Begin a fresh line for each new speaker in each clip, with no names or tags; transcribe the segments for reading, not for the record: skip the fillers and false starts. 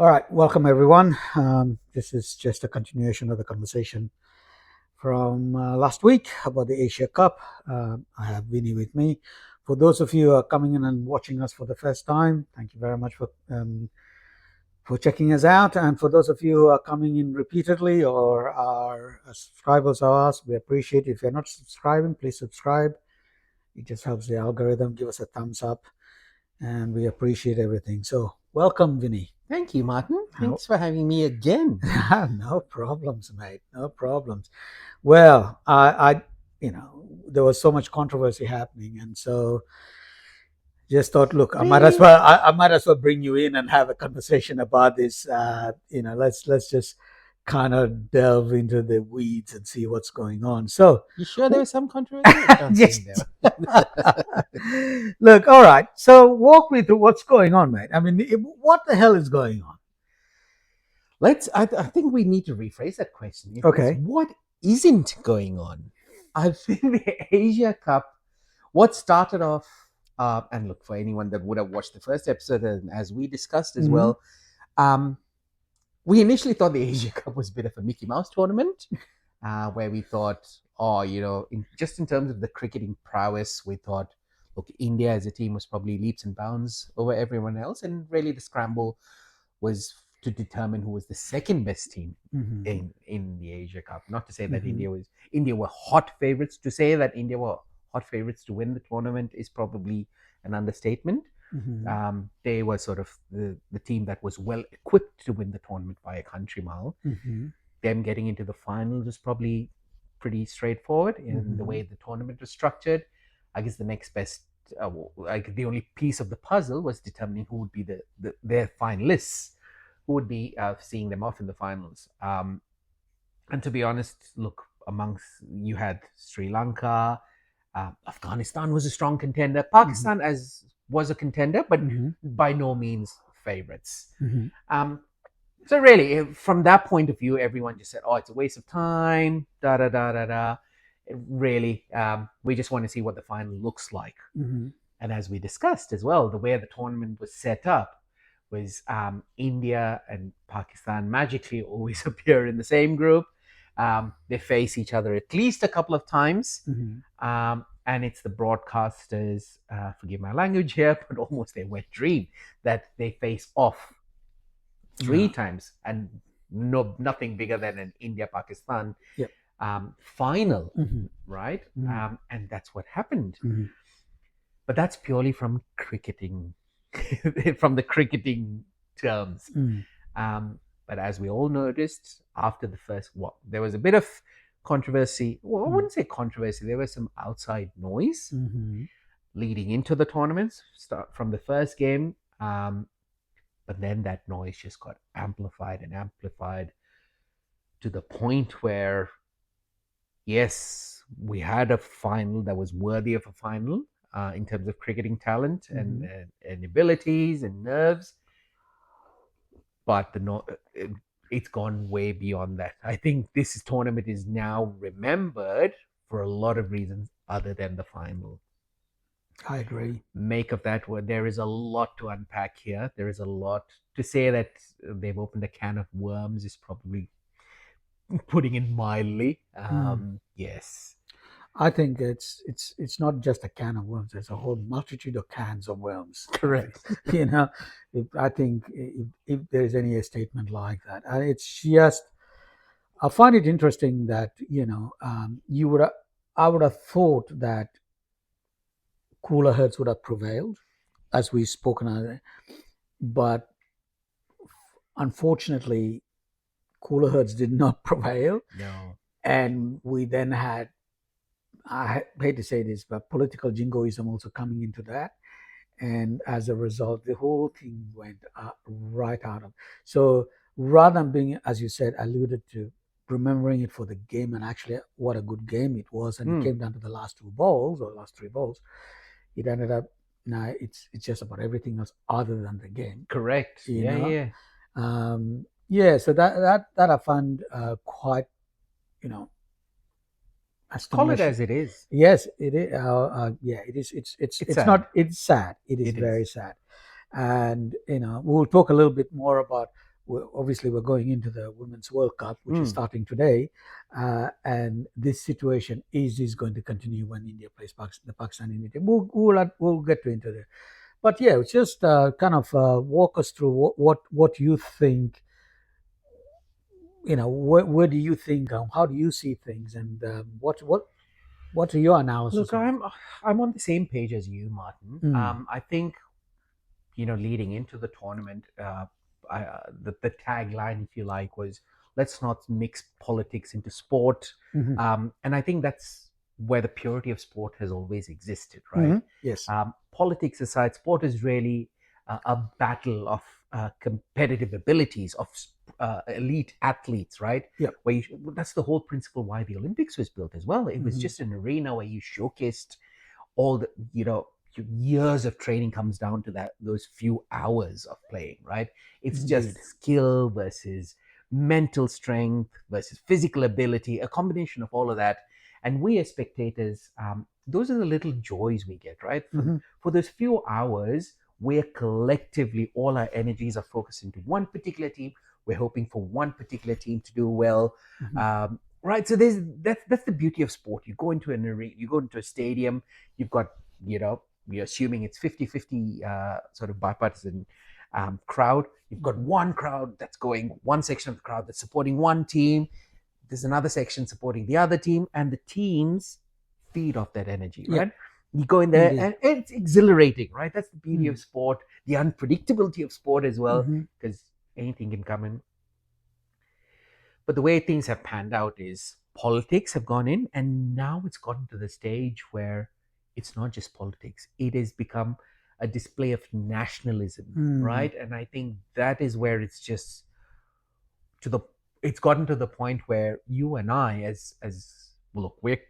All right, welcome everyone. This is just a continuation of the conversation from last week about the Asia Cup. I have Vinny with me. For those of you who are coming in and watching us for the first time, thank you very much for checking us out. And for those of you who are coming in repeatedly or are subscribers of ours, we appreciate it. If you're not subscribing, please subscribe. It just helps the algorithm. Give us a thumbs up, and we appreciate everything. So, welcome, Vinny.
Thank you, Martin. Thanks for having me again.
No problems, mate. No problems. Well, there was so much controversy happening, and so just thought, look, I might as well bring you in and have a conversation about this. Let's just kind of delve into the weeds and see what's going on. So,
you sure there was some controversy?
Yes. Look, all right. So, walk me through what's going on, mate. I mean, what the hell is going on?
I think we need to rephrase that question.
Okay.
What isn't going on? I think the Asia Cup, what started off, and look, for anyone that would have watched the first episode, and as we discussed as well, we initially thought the Asia Cup was a bit of a Mickey Mouse tournament, where we thought, just in terms of the cricketing prowess, we thought, look, India as a team was probably leaps and bounds over everyone else, and really the scramble was to determine who was the second best team in the Asia Cup. Not to say that India were hot favorites. To say that India were hot favorites to win the tournament is probably an understatement. They were sort of the team that was well equipped to win the tournament by a country mile. Them getting into the finals was probably pretty straightforward in the way the tournament was structured. I guess the next best, the only piece of the puzzle was determining who would be their finalists, who would be seeing them off in the finals. And to be honest, look, you had Sri Lanka, Afghanistan was a strong contender, Pakistan was a contender, but by no means favorites. So really, from that point of view, everyone just said, "Oh, it's a waste of time." Really, we just want to see what the final looks like. And as we discussed as well, the way the tournament was set up was India and Pakistan magically always appear in the same group. They face each other at least a couple of times. And it's the broadcasters, forgive my language here, but almost their wet dream that they face off three times, and nothing bigger than an India-Pakistan final, right? And that's what happened. But that's purely from cricketing, from the cricketing terms. But as we all noticed, after the first, there was a bit of controversy. Well, I wouldn't say controversy. There was some outside noise leading into the tournaments, start from the first game. But then that noise just got amplified to the point where, yes, we had a final that was worthy of a final in terms of cricketing talent and abilities and nerves. But it's gone way beyond that. I think this tournament is now remembered for a lot of reasons other than the final.
I agree.
Make of that word. There is a lot to unpack here. There is a lot to say that they've opened a can of worms is probably putting it mildly. Yes.
I think it's not just a can of worms. There's a whole multitude of cans of worms.
Correct.
I think if there is any statement like that, it's just, I find it interesting that I would have thought that cooler heads would have prevailed, as we've spoken of, but unfortunately, cooler heads did not prevail.
No.
And we then had, I hate to say this, but political jingoism also coming into that. And as a result, the whole thing went right out of. So rather than being, as you said, alluded to, remembering it for the game and actually what a good game it was, and it came down to the last 2 balls or last 3 balls, it ended up, now it's just about everything else other than the game.
Correct. Yeah.
So that I find quite,
call it as it is.
Yes, it is. It is. It's
sad.
Not. It's sad. It is very sad. And we'll talk a little bit more about obviously we're going into the Women's World Cup, which is starting today, and this situation is going to continue when India plays the Pakistan India team. We'll get into it. But yeah, just kind of walk us through what you think. Where do you think? How do you see things? And what are your analysis?
Look, I'm on the same page as you, Martin. I think leading into the tournament, the tagline, if you like, was "Let's not mix politics into sport," and I think that's where the purity of sport has always existed, right?
Yes.
Politics aside, sport is really a battle of competitive abilities of elite athletes, right?
Yeah.
That's the whole principle why the Olympics was built as well. It was just an arena where you showcased all the years of training comes down to those few hours of playing, right? It's just skill versus mental strength versus physical ability, a combination of all of that. And we as spectators, those are the little joys we get, right? For those few hours, we're collectively, all our energies are focused into one particular team. We're hoping for one particular team to do well. Right. So that's the beauty of sport. You go into an arena, you go into a stadium, you've got, we're assuming it's 50-50 sort of bipartisan crowd. You've got one crowd that's going, one section of the crowd that's supporting one team. There's another section supporting the other team, and the teams feed off that energy, right? You go in there and it's exhilarating, right? That's the beauty of sport, the unpredictability of sport as well, because anything can come in. But the way things have panned out is politics have gone in, and now it's gotten to the stage where it's not just politics. It has become a display of nationalism, right? And I think that is where it's just it's gotten to the point where you and I, as look, we're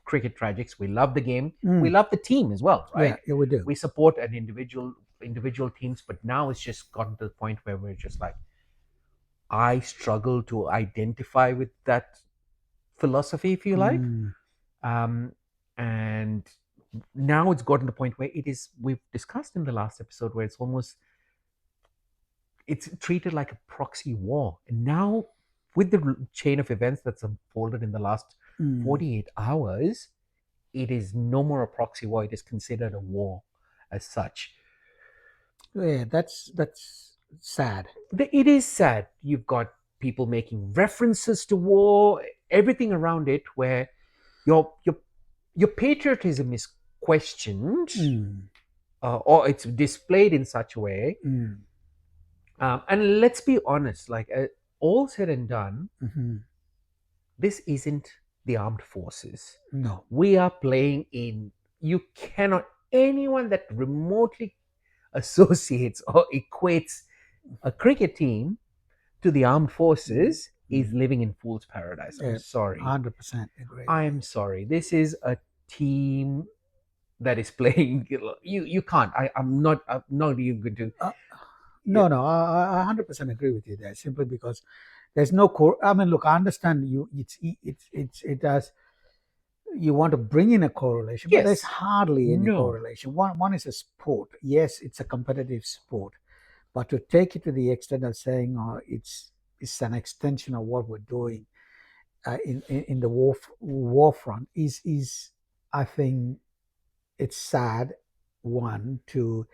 cricket tragics. We love the game. We love the team as well, right?
Yeah, we do.
We support an individual teams, but now it's just gotten to the point where we're just like, I struggle to identify with that philosophy, if you like. And now it's gotten to the point where we've discussed in the last episode where it's treated like a proxy war. And now with the chain of events that's unfolded in the last 48 hours, it is no more a proxy war. It is considered a war as such.
Yeah, that's sad.
It is sad. You've got people making references to war, everything around it, where your patriotism is questioned, or it's displayed in such a way. And let's be honest, like all said and done, this isn't the armed forces.
No,
we are playing in. You cannot, anyone that remotely associates or equates a cricket team to the armed forces is living in fool's paradise. I'm sorry.
100% agree.
I am sorry. This is a team that is playing. You can't. I'm not even going to.
No, I 100% agree with you there. Simply because there's no core. I mean, look, I understand you. It does. You want to bring in a correlation, but there's hardly any correlation. One is a sport. Yes, it's a competitive sport, but to take it to the extent of saying, it's an extension of what we're doing in the war front is I think it's sad. 1, 2,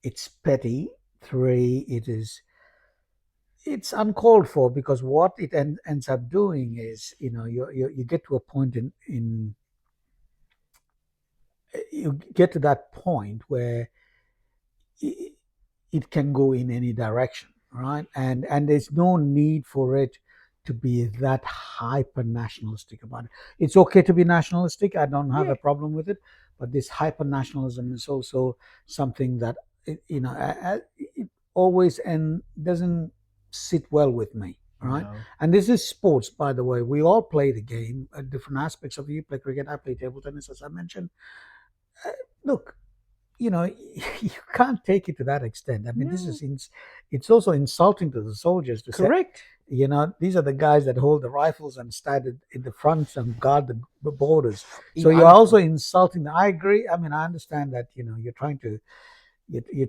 it's petty. 3, it's uncalled for, because what it ends up doing is, you get to a point in you get to that point where it can go in any direction, right? And there's no need for it to be that hyper nationalistic about it. It's okay to be nationalistic. I don't have a problem with it, but this hyper nationalism is also something that it always doesn't sit well with me, right? No. And this is sports, by the way. We all play the game at different aspects of it. You play cricket, I play table tennis, as I mentioned. Look, you can't take it to that extent. I mean, it's also insulting to the soldiers to
correct.
Say, these are the guys that hold the rifles and stand in the front and guard the borders. So you're also insulting them. I agree. I mean, I understand that, you're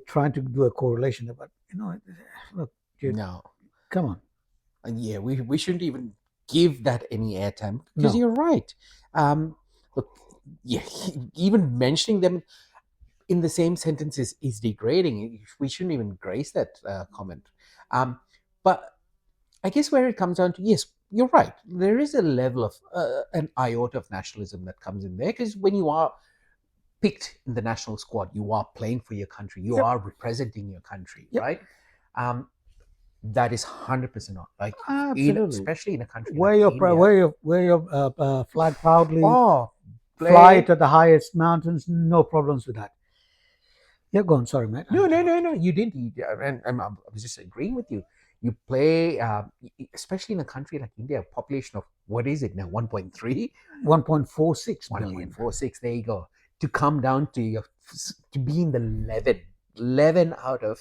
trying to do a correlation, but look,
no.
Come on.
Yeah, we shouldn't even give that any airtime because
No.
you're right. Look, yeah, even mentioning them in the same sentence is degrading. We shouldn't even grace that comment. But I guess where it comes down to, yes, you're right. There is a level of an iota of nationalism that comes in there because when you are picked in the national squad, you are playing for your country, you
Yep.
are representing your country,
Yep.
right? That is 100% not like,
Absolutely.
especially in a country
Wear
like
your
India.
wear your flag proudly.
Oh,
Fly
play.
to the highest mountains. No problems with that. Yeah, go on. Sorry, mate.
No, no, no, no. You didn't. And I was just agreeing with you. You play, especially in a country like India, a population of what is it now? 1.3,
1.46 billion.
1.46. There you go. To come down to be in the 11 out of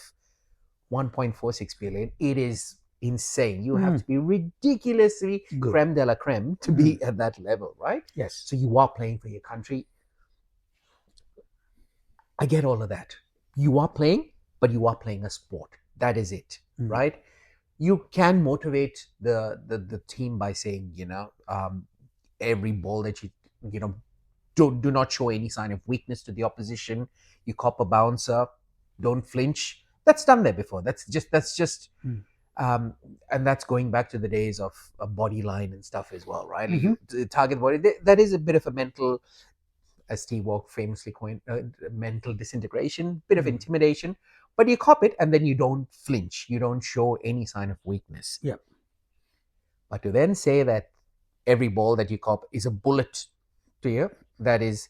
1.46 billion, it is insane. You have to be ridiculously
Good.
creme de la creme to be at that level, right?
Yes.
So you are playing for your country. I get all of that. You are playing, but you are playing a sport. That is it, right? You can motivate the team by saying, every ball that you know, do not show any sign of weakness to the opposition. You cop a bouncer, don't flinch. That's done there before. That's just and that's going back to the days of a body line and stuff as well, right? You target body. That is a bit of a mental, as Steve Walk famously coined, mental disintegration, bit of intimidation, but you cop it and then you don't flinch. You don't show any sign of weakness.
Yep.
But to then say that every ball that you cop is a bullet to you, that is,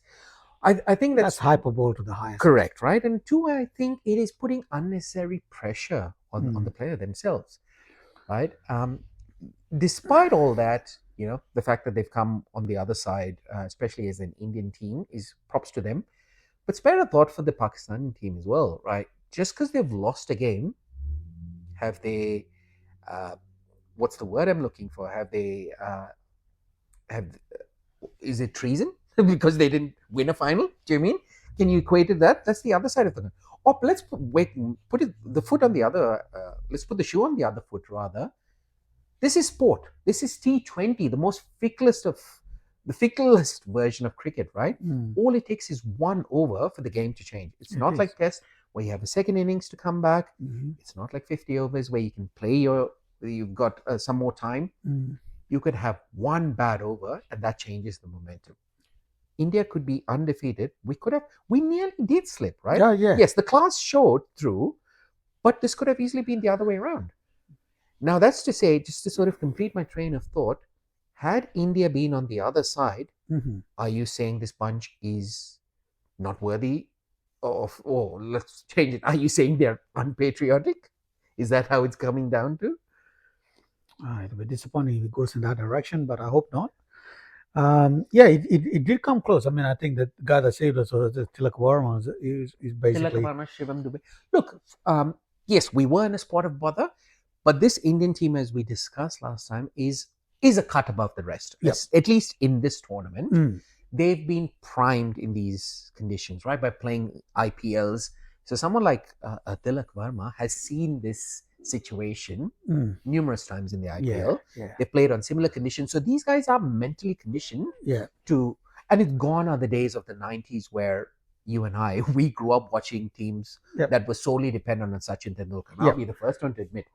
I think that's
hyperbole to the highest.
Correct, right? And two, I think it is putting unnecessary pressure on the player themselves, right? Despite all that, the fact that they've come on the other side, especially as an Indian team, is props to them. But spare a thought for the Pakistani team as well, right? Just because they've lost a game, have they? What's the word I'm looking for? Have they? Have Is it treason because they didn't win a final? Do you mean? Can you equate it that? That's the other side of the coin. Or let's put it the foot on the other. Let's put the shoe on the other foot rather. This is sport. This is T20, the ficklest version of cricket, right? All it takes is one over for the game to change. It's not like Test where you have a second innings to come back. It's not like 50 overs where you can play you've got some more time. You could have one bad over and that changes the momentum. India could be undefeated. We nearly did slip, right?
Yeah.
Yes, the class showed through, but this could have easily been the other way around. Now, that's to say, just to sort of complete my train of thought, had India been on the other side, are you saying this bunch is not worthy of, let's change it. Are you saying they're unpatriotic? Is that how it's coming down to?
It'll be disappointing if it goes in that direction, but I hope not. It did come close. I mean, I think that the guy that saved us was Tilak Varma. Is basically
Tilak Varma, Shivam Dubey. Look, yes, we were in a spot of bother, but this Indian team, as we discussed last time, is a cut above the rest. Yes, at least in this tournament. They've been primed in these conditions, right, by playing IPLs. So someone like Tilak Varma has seen this situation numerous times in the IPL. They played on similar conditions. So these guys are mentally conditioned to, and it's gone are the days of the 90s where you and I, we grew up watching teams that were solely dependent on Sachin Tendulkar. I'll be the first one to admit.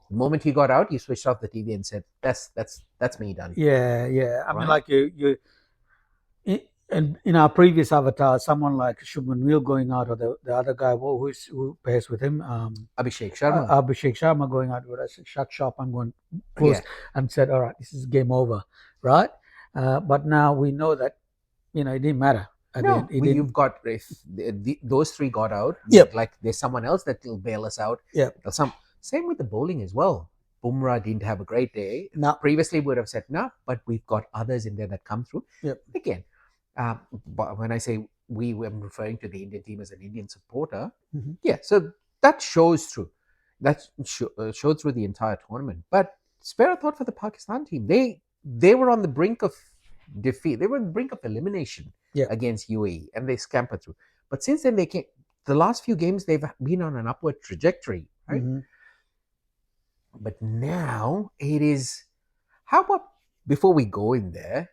The moment he got out, you switched off the TV and said, that's me done.
Yeah. I mean, like you and in our previous avatar, someone like Shubman Gill going out, or the other guy who pairs with him,
Abhishek Sharma.
Going out with us, shut shop, I'm going close, and said, all right, this is game over, right? But now we know that, it didn't matter.
You've got, if those three got out, like there's someone else that will bail us out. Same with the bowling as well. Bumrah didn't have a great day.
No.
Previously, we would have said no, but we've got others in there that come through. Again, but when I say I'm referring to the Indian team as an Indian supporter. So that shows through. That showed through the entire tournament. But spare a thought for the Pakistan team. They were on the brink of defeat. They were on the brink of elimination against UAE, and they scampered through. But since then, the last few games, they've been on an upward trajectory, right? But now it is. How about before we go in there?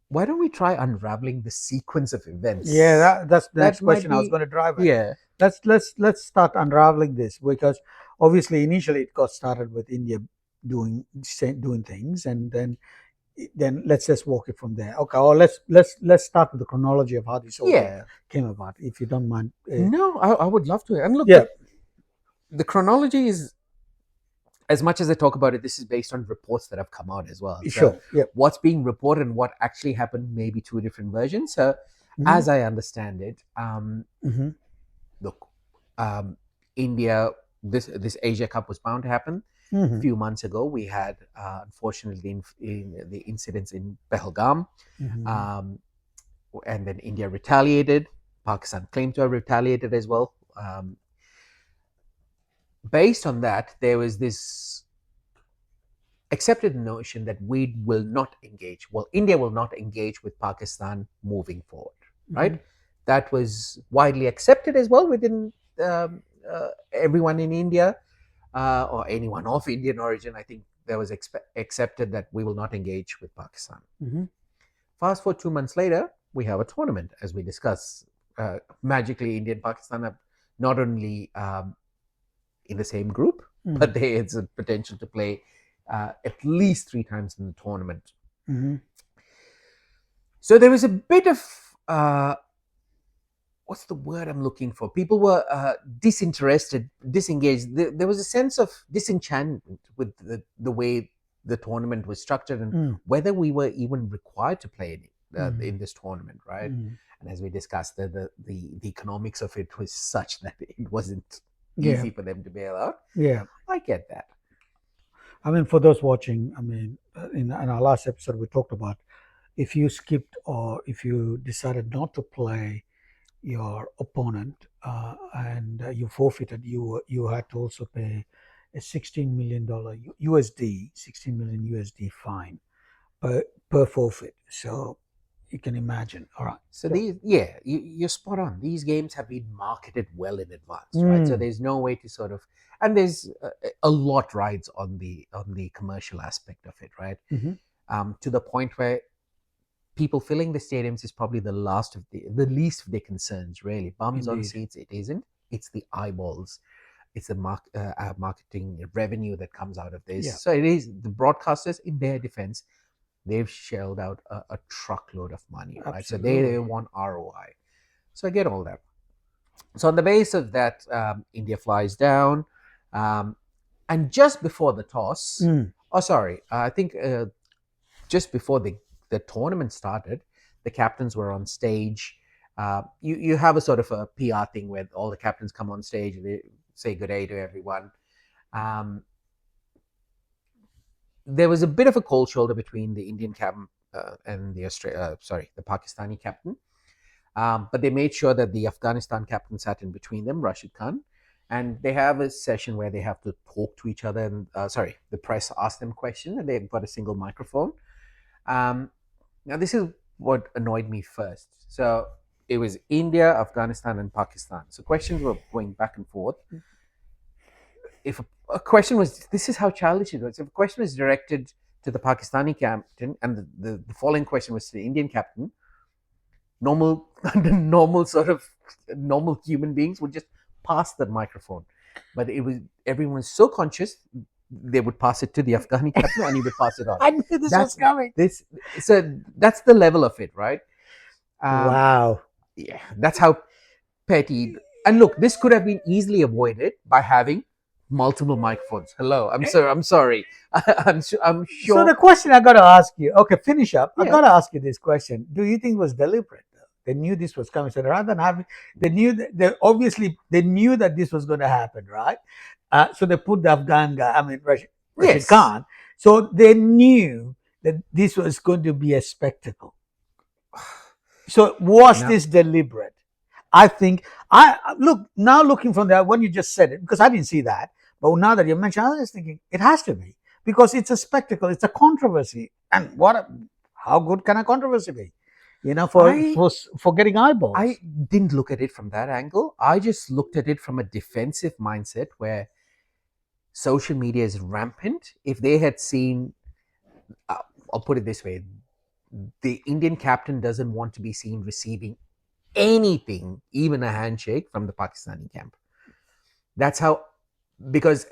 Why don't we try unraveling the sequence of events?
Yeah, that's the
That
next
might
question I was
be.
going to drive at.
Yeah.
Let's start unraveling this, because obviously initially it got started with India doing things, and then let's just walk it from there. Okay, or let's start with the chronology of how this whole thing
Yeah.
came about, if you don't mind.
No, I would love to. And look,
Yeah,
the chronology is, as much as I talk about it, this is based on reports that have come out as well. So
sure. Yeah.
what's being reported and what actually happened may be two different versions. So as I understand it,
Mm-hmm.
look, India, this Asia Cup was bound to happen. A few months ago, we had unfortunately in the incidents in Pahalgam, and then India retaliated. Pakistan claimed to have retaliated as well. Based on that, there was this accepted notion that we will not engage. Well, India will not engage with Pakistan moving forward, right? That was widely accepted as well within everyone in India, or anyone of Indian origin. I think there was accepted that we will not engage with Pakistan. Fast forward 2 months later, we have a tournament, as we discuss. Magically, India and Pakistan are not only in the same group, but there's a potential to play at least 3 times in the tournament. So there was a bit of what's the word I'm looking for? People were disinterested, disengaged. There was a sense of disenchantment with the way the tournament was structured and whether we were even required to play in this tournament, right? And as we discussed, the economics of it was such that it wasn't easy for them to bail out.
Yeah,
I get that.
I mean, for those watching, I mean, in our last episode, we talked about if you skipped or if you decided not to play your opponent and you forfeited, you had to also pay a $16 million USD, 16 million USD fine per forfeit. So you can imagine. All right.
So you're spot on. These games have been marketed well in advance, right? So there's no way to sort of, and there's a lot rides on the commercial aspect of it, right? To the point where people filling the stadiums is probably the least of their concerns, really. Bums on seats, it isn't. It's the eyeballs. It's the marketing revenue that comes out of this. Yeah. So it is the broadcasters, in their defense, they've shelled out a truckload of money, right? Absolutely. So they want ROI. So I get all that. So on the base of that, India flies down, and just before the toss, I think just before the tournament started, the captains were on stage. You have a sort of a PR thing where all the captains come on stage, they say good day to everyone. There was a bit of a cold shoulder between the Indian captain and the Pakistani captain. But they made sure that the Afghanistan captain sat in between them, Rashid Khan. And they have a session where they have to talk to each other. And the press asks them questions, and they've got a single microphone. Now, this is what annoyed me first. So it was India, Afghanistan, and Pakistan. So questions were going back and forth. If a question was, this is how childish it was. If a question was directed to the Pakistani captain and the following question was to the Indian captain, normal human beings would just pass the microphone. But everyone was so conscious, they would pass it to the Afghani captain and he would pass it on.
I knew this was coming.
So that's the level of it, right?
Wow.
Yeah, that's how petty. And look, this could have been easily avoided by having multiple microphones. Hello, I'm sorry. I'm sure.
So the question I got to ask you, okay, finish up. Yeah. I got to ask you this question. Do you think it was deliberate? They knew this was coming. So rather than having, they knew that this was going to happen, right? So they put the Afghan guy, Rashid Khan. So they knew that this was going to be a spectacle. So was this deliberate? I think now looking from that, when you just said it, because I didn't see that, but now that you mentioned, I was thinking it has to be, because it's a spectacle, it's a controversy, and how good can a controversy be? For getting eyeballs.
I didn't look at it from that angle. I just looked at it from a defensive mindset where social media is rampant. If they had seen, I'll put it this way, the Indian captain doesn't want to be seen receiving anything, even a handshake, from the Pakistani camp. That's how, because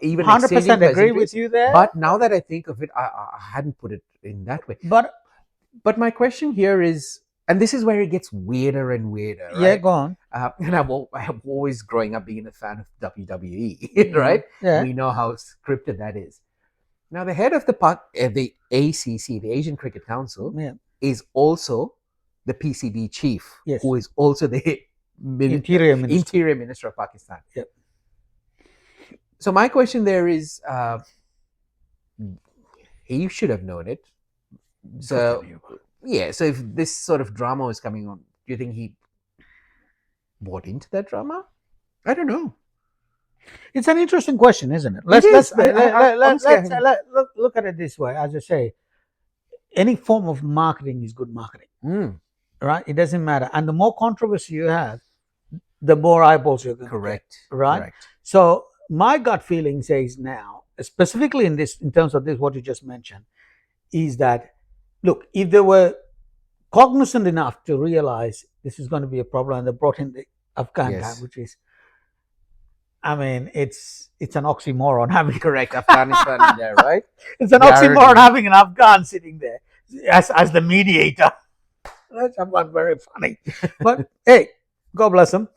even
100%
exchanging
agree with
pleasantries.
you there.
But now that I think of it, I hadn't put it in that way.
But
my question here is, and this is where it gets weirder and weirder, right?
yeah, go on.
And I have always, growing up, being a fan of WWE, right?
Yeah.
We know how scripted that is. Now, the head of the ACC, the Asian Cricket Council, is also the PCB chief, who is also the Interior Minister of Pakistan.
Yep.
So my question there is, he should have known it. So yeah, so if this sort of drama was coming on, do you think he bought into that drama? I don't know.
It's an interesting question, isn't it? Let's look at it this way. As I say, any form of marketing is good marketing, right? It doesn't matter, and the more controversy you have, the more eyeballs you're going to get, right? Correct. So my gut feeling says now, specifically in terms of this, what you just mentioned, is that, look, if they were cognizant enough to realize this is going to be a problem, and they brought in the Afghan guy, which is, I mean, it's an oxymoron having
Afghanistan in there, right?
It's an oxymoron having an Afghan sitting there as the mediator. That's not very funny, but hey, God bless them.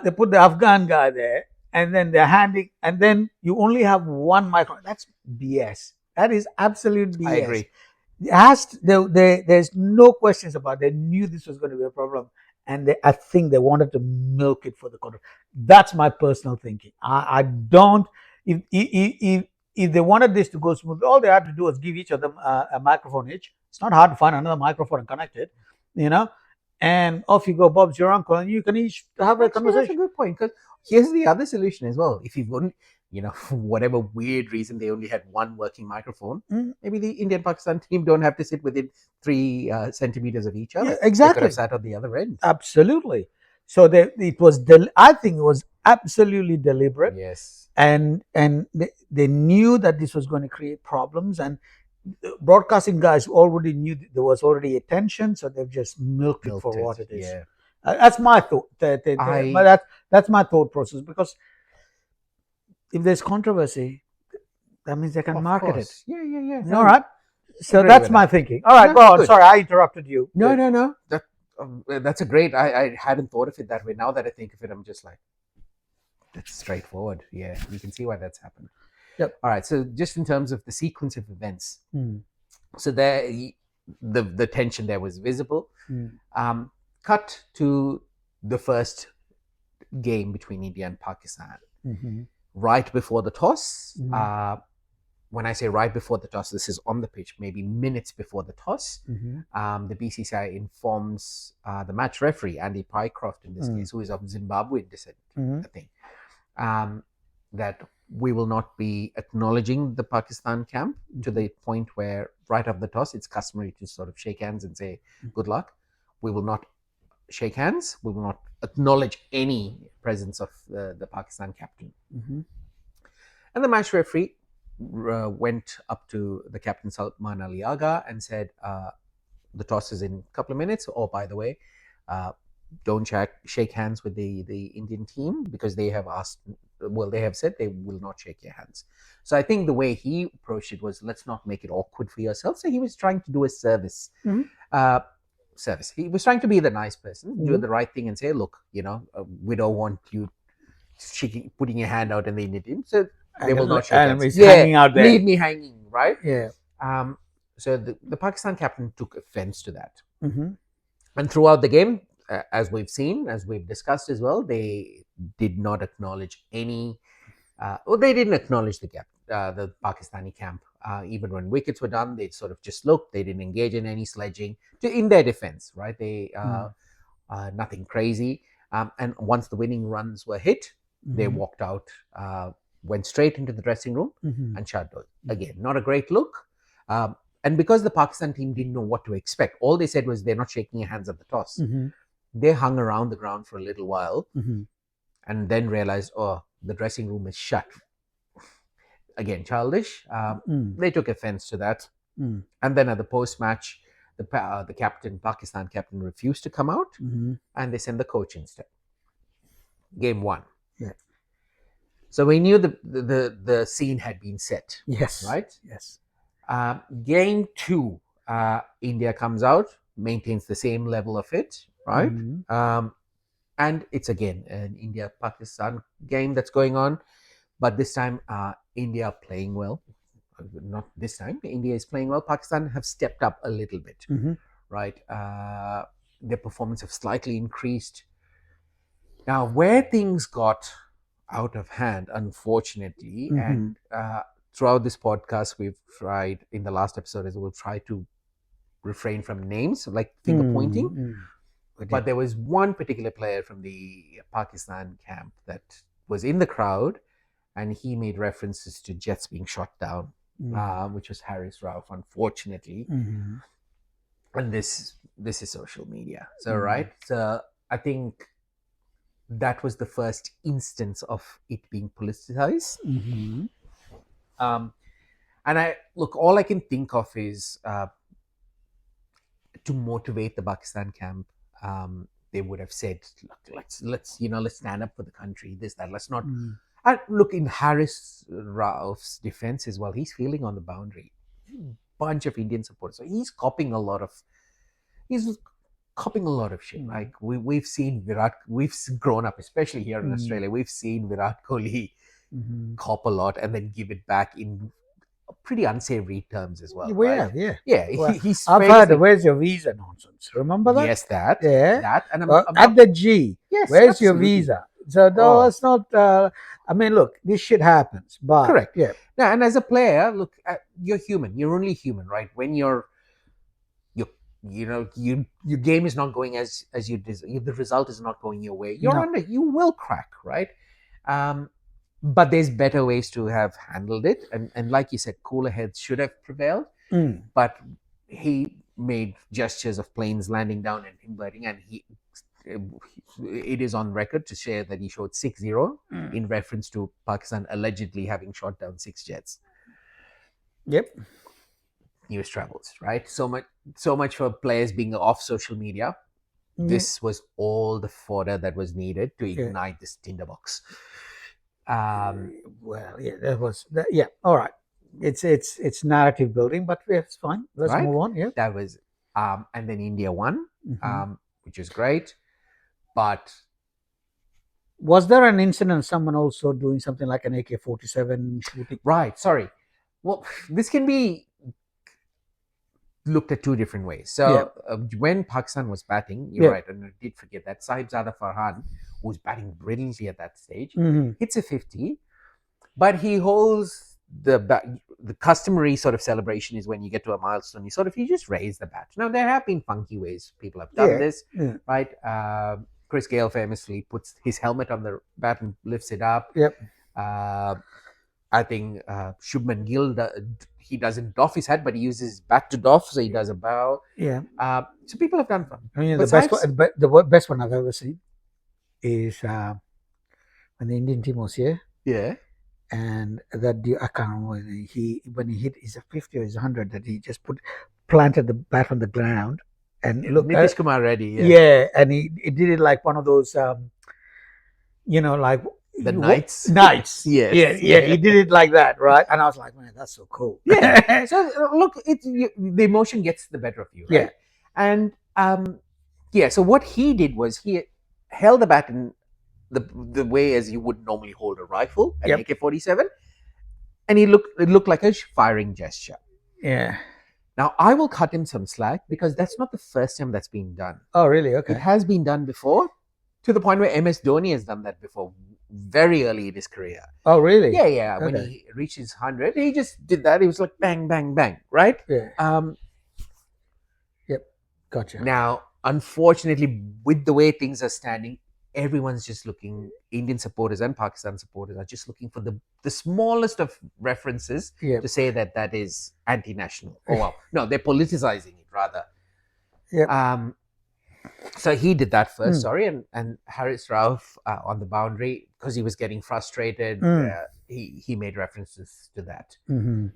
They put the Afghan guy there, and then they're handing, and then you only have one microphone. That's BS. That is absolute BS. I agree. There's no questions about it. They knew this was going to be a problem, and I think they wanted to milk it for the contract. That's my personal thinking. I don't. If they wanted this to go smooth, all they had to do was give each of them a microphone each. It's not hard to find another microphone and connect it, and off you go. Bob's your uncle, and you can each have a conversation.
That's a good point, because here's the other solution as well. If you wouldn't, for whatever weird reason, they only had one working microphone, maybe the Indian-Pakistan team don't have to sit within 3 centimeters of each other.
Yeah, exactly.
They could have sat on the other end.
Absolutely. So I think it was absolutely deliberate.
Yes.
And they knew that this was going to create problems, and broadcasting guys already knew there was already a tension, so they've just milked it for what it is. Yeah. That's my thought. That's my thought process, because if there's controversy, that means they can market it.
Yeah.
All right. So that's my thinking. All right, go on. Sorry, I interrupted you.
No. That's a great. I hadn't thought of it that way. Now that I think of it, I'm just like, that's straightforward. Yeah, you can see why that's happened.
Yep.
All right. So just in terms of the sequence of events, so there, the tension there was visible. Cut to the first game between India and Pakistan. Right before the toss. When I say right before the toss, this is on the pitch, maybe minutes before the toss. The BCCI informs the match referee, Andy Pycroft in this case, who is of Zimbabwean descent, I think, that we will not be acknowledging the Pakistan camp to the point where right after the toss, it's customary to sort of shake hands and say, good luck. We will not shake hands. We will not acknowledge any presence of the Pakistan captain. And the match referee went up to the captain, Salman Ali Agha, and said, the toss is in a couple of minutes. Oh, by the way, don't shake hands with the Indian team, because they have said they will not shake your hands. So I think the way he approached it was, let's not make it awkward for yourself. So he was trying to do a service. He was trying to be the nice person, do the right thing, and say, look, we don't want you putting your hand out in the Indian team. So they will not shake hands.
Hanging out there.
Leave me hanging, right?
Yeah.
So the Pakistan captain took offense to that. And throughout the game, as we've seen, as we've discussed as well, they did not acknowledge any. They didn't acknowledge the Pakistani camp. Even when wickets were done, they sort of just looked. They didn't engage in any sledging. In their defense, right? They nothing crazy. And once the winning runs were hit, they walked out, went straight into the dressing room and shut doors. Again, not a great look. And because the Pakistan team didn't know what to expect, all they said was, they're not shaking your hands at the toss. They hung around the ground for a little while and then realized, oh, the dressing room is shut. again, childish.
Mm.
They took offense to that.
Mm.
And then at the post-match, the captain, Pakistan captain, refused to come out,
Mm-hmm.
and they sent the coach instead. Game 1.
Yeah.
So we knew the scene had been set.
Yes.
Right?
Yes.
Game 2, India comes out, maintains the same level of it, right?
Mm-hmm.
And it's again an India-Pakistan game that's going on, but this time India are playing well. Not this time. India is playing well. Pakistan have stepped up a little bit,
Mm-hmm.
right? Their performance have slightly increased. Now, where things got out of hand, unfortunately,
Mm-hmm.
and throughout this podcast, we've tried, in the last episode, we'll try to refrain from names, like finger pointing.
Mm-hmm.
But there was one particular player from the Pakistan camp that was in the crowd, and he made references to jets being shot down, which was Harris Rauf, unfortunately.
Mm-hmm.
And this is social media. So,
Mm.
right? So I think that was the first instance of it being politicized.
Mm-hmm.
And all I can think of is to motivate the Pakistan camp. They would have said, look, let's stand up for the country, this, that. Let's not. And look, in Harris Rauf's defense as well, he's feeling on the boundary. Bunch of Indian supporters, so he's copying a lot of shit. Like we've seen Virat, we've grown up, especially here in Australia, we've seen Virat Kohli cop a lot and then give it back in pretty unsavory terms as well.
Well,
right?
Well,
he's
I've heard where's your visa nonsense. Remember that?
Yes, that.
Yeah.
That. And
at the G.
Yes.
Where's
absolutely.
your visa? So no, it's not. I mean, look, this shit happens. But
correct.
Yeah.
Now, and as a player, look, you're human. You're only human, right? When your game is not going as you desire, the result is not going your way, you will crack, right? But there's better ways to have handled it, and like you said, cooler heads should have prevailed. But he made gestures of planes landing down and him blurting, and it is on record to share that he showed 6-0 in reference to Pakistan allegedly having shot down 6 jets.
Yep.
News travels, right? So much for players being off social media. This was all the fodder that was needed to ignite this tinderbox.
Well, yeah, that was that. Yeah, all right. It's narrative building, but it's fine. Let's move on. Yeah,
that was, and then India won, which is great. But
was there an incident? Someone also doing something like an AK-47 shooting?
Right. Sorry. Well, this can be looked at two different ways. So when Pakistan was batting, you're right, and I did forget that Sahibzada Farhan, who's batting brilliantly at that stage, hits a 50, but he holds the customary sort of celebration is when you get to a milestone, you just raise the bat. Now there have been funky ways people have done this, right? Chris Gayle famously puts his helmet on the bat and lifts it up. I think Shubman Gill, he doesn't doff his hat, but he uses his bat to doff, so he does a bow. So people have done fun.
I mean, the best one I've ever seen is when the Indian team was here. And that I can't remember when he hit his 50 or his 100, that he just planted the bat on the ground and look.
Nitish Kumar Reddy.
And he did it like one of those, like
the knights.
He did it like that, right? And I was like, man, that's so cool.
So look, the emotion gets the better of you, right? And so what he did was he held the bat in the way as you would normally hold a rifle, an AK-47, and it looked like a firing gesture. Now I will cut him some slack because that's not the first time that's been done.
Oh, really? Okay.
It has been done before, to the point where MS Dhoni has done that before, very early in his career.
Oh, really?
Yeah. Okay. When he reached his 100, he just did that. He was like bang, bang, bang, right?
Gotcha.
Now, unfortunately, with the way things are standing, everyone's just looking, Indian supporters and Pakistan supporters are just looking for the smallest of references to say that is anti-national. Oh, wow. No, they're politicizing it rather. So he did that first, and Haris Rauf on the boundary, because he was getting frustrated, he made references to that.
Mm-hmm.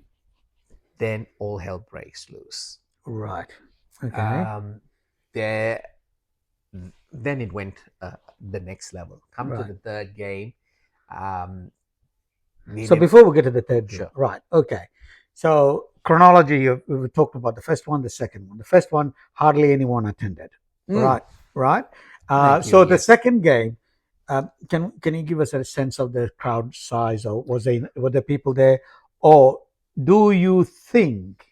Then all hell breaks loose.
Right. Okay.
Then it went the next level. Come to the third game.
So before we get to the third game,
Sure.
right? Okay. So chronology, we talked about the first one, the second one. The first one, hardly anyone attended. Right. So the second game, can you give us a sense of the crowd size, or were there people there, or do you think?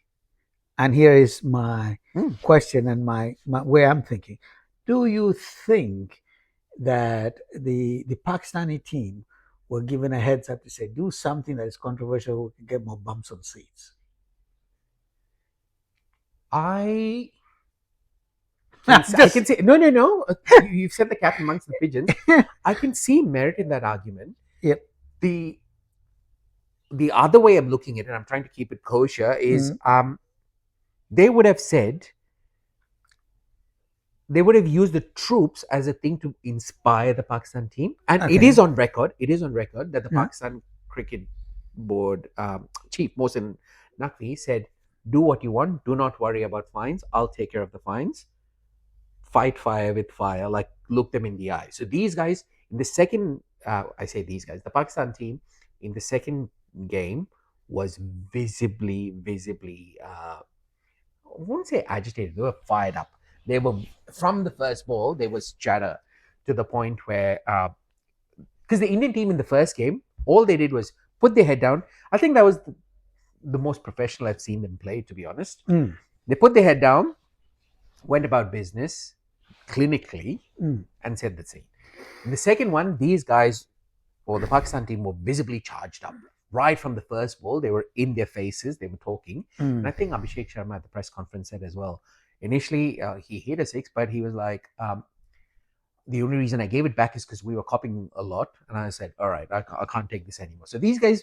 And here is my question and my way I'm thinking. Do you think that the Pakistani team were given a heads up to say, do something that is controversial, we can get more bumps on seats?
I can say no. You've said the cat amongst the pigeons. I can see merit in that argument.
Yep.
The other way of looking at it, I'm trying to keep it kosher, is they would have said, they would have used the troops as a thing to inspire the Pakistan team. And it is on record that the Pakistan Cricket Board chief, Mohsin Naqvi, said, do what you want, do not worry about fines, I'll take care of the fines. Fight fire with fire, like look them in the eye. So these guys, in the second, the Pakistan team in the second game was visibly, I won't say agitated, they were fired up. They were, from the first ball, there was chatter to the point where, because the Indian team in the first game, all they did was put their head down. I think that was the most professional I've seen them play, to be honest. They put their head down, went about business clinically, and said the same. In the second one, these guys, or the Pakistan team, were visibly charged up. Right from the first ball, they were in their faces, they were talking. And I think Abhishek Sharma at the press conference said as well, initially he hit a six, but he was like, the only reason I gave it back is because we were copying a lot. And I said, all right, I can't take this anymore. So these guys,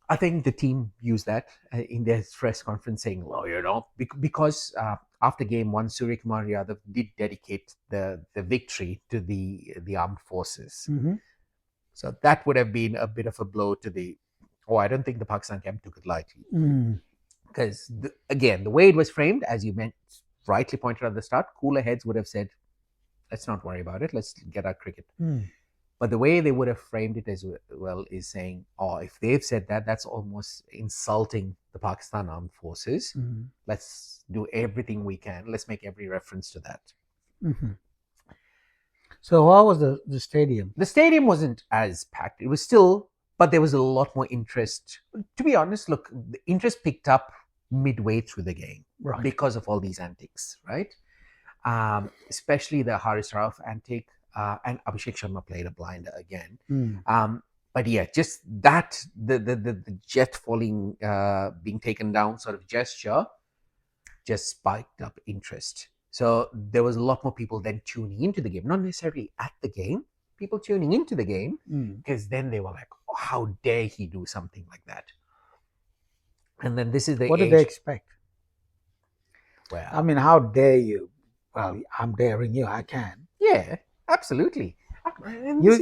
I think the team used that in their press conference, saying, well, because after game one, Surya Kumar Yadav did dedicate the victory to the armed forces. So that would have been a bit of a blow to I don't think the Pakistan camp took it lightly. Because, again, the way it was framed, as you rightly pointed out at the start, cooler heads would have said, let's not worry about it, let's get our cricket. But the way they would have framed it as well is saying, if they've said that, that's almost insulting the Pakistan armed forces. Let's do everything we can. Let's make every reference to that.
So how was the stadium?
The stadium wasn't as packed. It was still, but there was a lot more interest. To be honest, look, the interest picked up midway through the game because of all these antics, right? Especially the Haris Rauf antic, and Abhishek Sharma played a blinder again. But yeah, just that, the jet falling, being taken down sort of gesture just spiked up interest. So there was a lot more people then tuning into the game, not necessarily at the game, people tuning into the game, because then they were like, how dare he do something like that? And then this is the
What did they expect?
Well,
I mean, how dare you? Well, I'm daring you, I can.
Yeah, absolutely.
This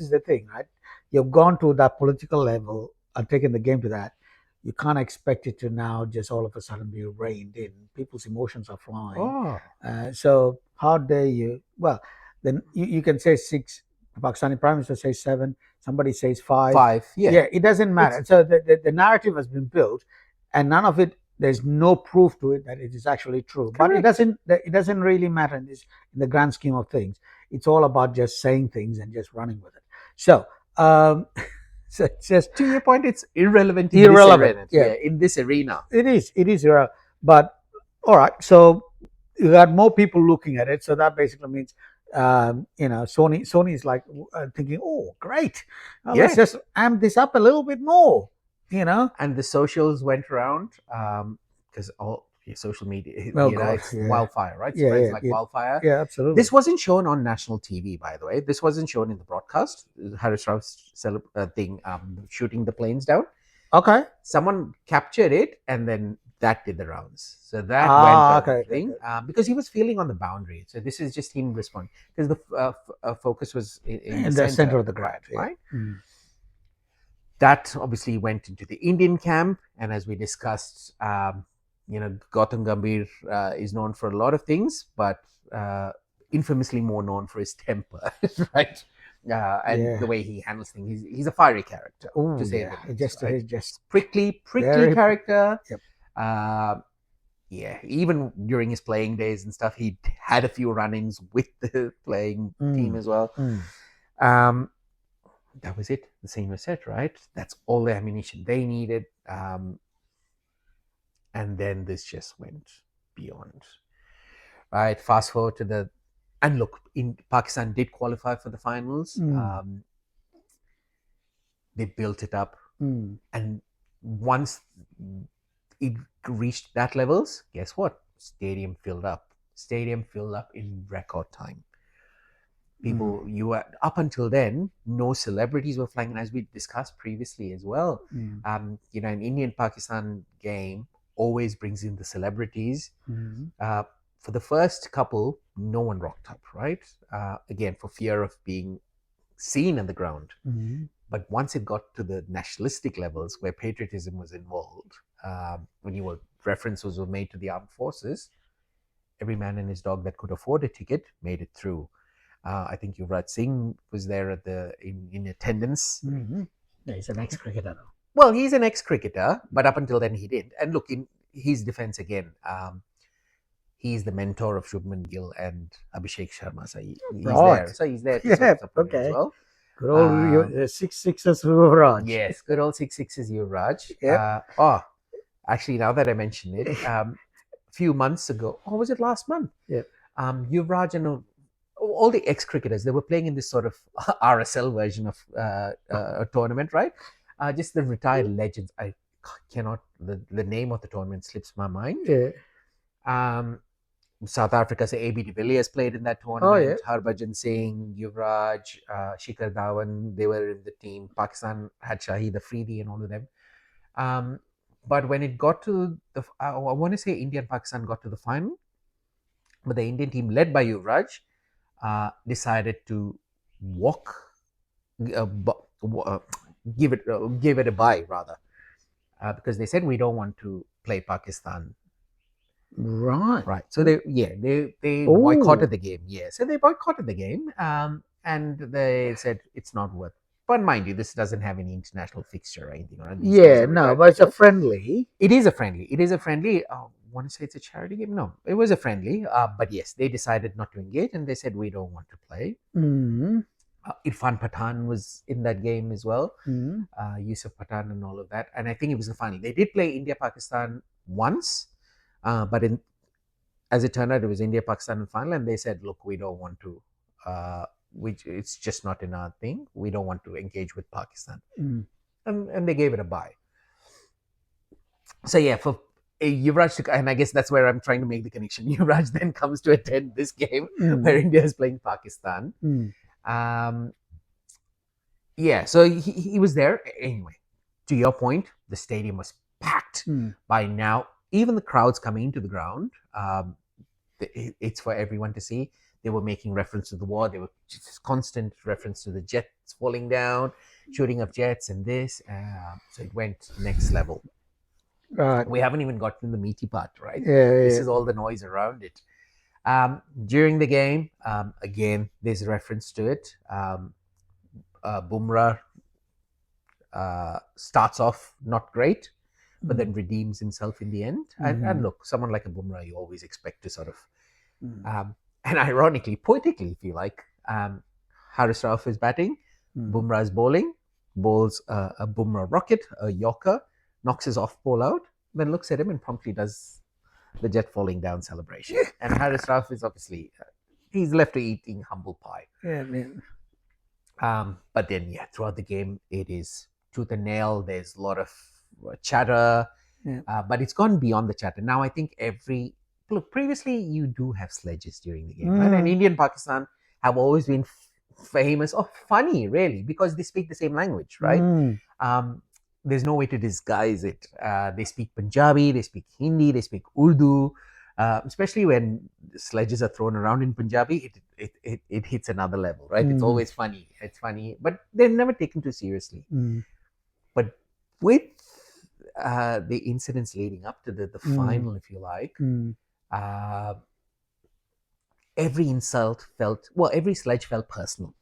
is the thing, right? You've gone to that political level and taken the game to that. You can't expect it to now just all of a sudden be reined in. People's emotions are flying. So how dare you? Well, then you can say 6. The Pakistani Prime Minister says 7. Somebody says 5.
5, yeah.
Yeah, it doesn't matter. So the narrative has been built, and none of it. There's no proof to it that it is actually true.
Correct.
But it doesn't really matter in the grand scheme of things. It's all about just saying things and just running with it. So. So it's just,
to your point, it's irrelevant in this arena.
It is irrelevant. But all right, so you got more people looking at it. So that basically means, Sony is like thinking, oh, great, let's just amp this up a little bit more,
And the socials went around because all social media, it's wildfire, right? Spreads like wildfire.
Yeah, absolutely.
This wasn't shown on national TV, by the way. This wasn't shown in the broadcast. Haris Rauf's thing, shooting the planes down.
Okay.
Someone captured it and then that did the rounds. So that went on
okay,
the thing because he was feeling on the boundary. So this is just him responding because the focus was in the
center of the ground,
right? That obviously went into the Indian camp, and as we discussed, Gautam Gambhir is known for a lot of things, but infamously more known for his temper, right? And the way he handles things. He's a fiery character, to say the least.
Just
prickly
very,
character.
Yep.
Yeah, even during his playing days and stuff, he had a few run-ins with the playing team as well. That was it. The same was said, right? That's all the ammunition they needed. And then this just went beyond. Right. Fast forward to and look, in Pakistan did qualify for the finals. They built it up. And once it reached that levels, guess what? Stadium filled up in record time. People, you were up until then, no celebrities were flying, and as we discussed previously as well, an Indian-Pakistan game always brings in the celebrities. For the first couple, no one rocked up, right? Again, for fear of being seen on the ground. But once it got to the nationalistic levels where patriotism was involved, when references were made to the armed forces, every man and his dog that could afford a ticket made it through. I think Yuvraj Singh was there in attendance.
Yeah, he's an ex-cricketer.
Well, he's an ex-cricketer, but up until then he didn't. And look, in his defense again, he's the mentor of Shubman Gill and Abhishek Sharma. So he's there. So he's there to support him as well.
Good old 6 sixes Yuvraj.
Yes, good old 6 sixes Yuvraj.
Yep.
Actually, now that I mention it, a few months ago, or was it last month?
Yep.
Yuvraj and all the ex-cricketers, they were playing in this sort of RSL version of a tournament, right? Just the retired legends. I cannot, the name of the tournament slips my mind.
Yeah.
South Africa's A.B. de Villiers played in that tournament. Harbhajan Singh, Yuvraj, Shikhar Dhawan, they were in the team. Pakistan had Shahid Afridi and all of them. But when it got to I want to say India and Pakistan got to the final, but the Indian team led by Yuvraj decided to give it a bye rather, because they said we don't want to play Pakistan. Right. So they boycotted the game. Yeah. So they boycotted the game, and they said it's not worth. But mind you, this doesn't have any international fixture or anything. Right?
But it's a friendly.
It is a friendly. I want to say it's a charity game. No, it was a friendly. But yes, they decided not to engage, and they said we don't want to play. Irfan Pathan was in that game as well. Yusuf Pathan and all of that. And I think it was the final. They did play India-Pakistan once. But as it turned out, it was India-Pakistan in final, and they said, look, we don't want to, it's just not in our thing. We don't want to engage with Pakistan. And they gave it a bye. So yeah, for Yuvraj, and I guess that's where I'm trying to make the connection. Yuvraj then comes to attend this game where India is playing Pakistan. So he was there. Anyway, to your point, the stadium was packed by now. Even the crowds coming into the ground, it's for everyone to see. They were making reference to the war. They were just constant reference to the jets falling down, shooting of jets and this. So it went next level. We haven't even gotten the meaty part, right? This is all the noise around it. During the game, again, there's a reference to it. Bumrah starts off not great, but then redeems himself in the end. And look, someone like a Bumrah, you always expect to sort of, and ironically, poetically, if you like, Haris Rauf is batting, Bumrah is bowling, bowls a Bumrah rocket, a Yorker, knocks his off ball out, then looks at him and promptly does the jet falling down celebration. And Haris Rauf is obviously, he's left to eating humble pie. But then, throughout the game, it is tooth and nail. There's a lot of chatter, but it's gone beyond the chatter. Now, I think previously you do have sledges during the game, right? And India and Pakistan have always been famous or funny, really, because they speak the same language, right? there's no way to disguise it. They speak Punjabi, they speak Hindi, they speak Urdu. Especially when sledges are thrown around in Punjabi, it hits another level, right? It's always funny. It's funny, but they're never taken too seriously. But with the incidents leading up to the final, if you like, every insult felt, well, every sledge felt personal.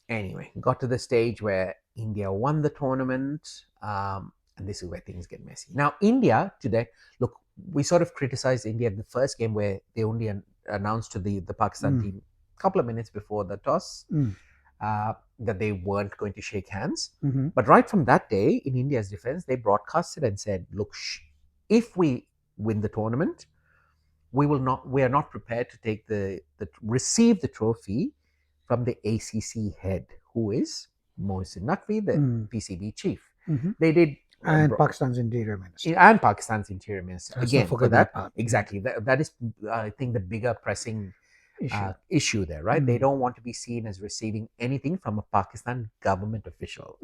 Anyway, got to the stage where India won the tournament, and this is where things get messy. Now, India today, look, we sort of criticized India in the first game where they only announced to the Pakistan team a couple of minutes before the toss that they weren't going to shake hands. But right from that day, in India's defense, they broadcasted and said, look, if we win the tournament, we are not prepared to take receive the trophy from the ACC head, who is Mohsin Naqvi, the PCB chief. They did,
and Pakistan's interior minister.
And Pakistan's interior minister.
Let's
Again,
not
for
forget
that,
part.
exactly. That is, I think, the bigger pressing issue there, right? They don't want to be seen as receiving anything from a Pakistan government official.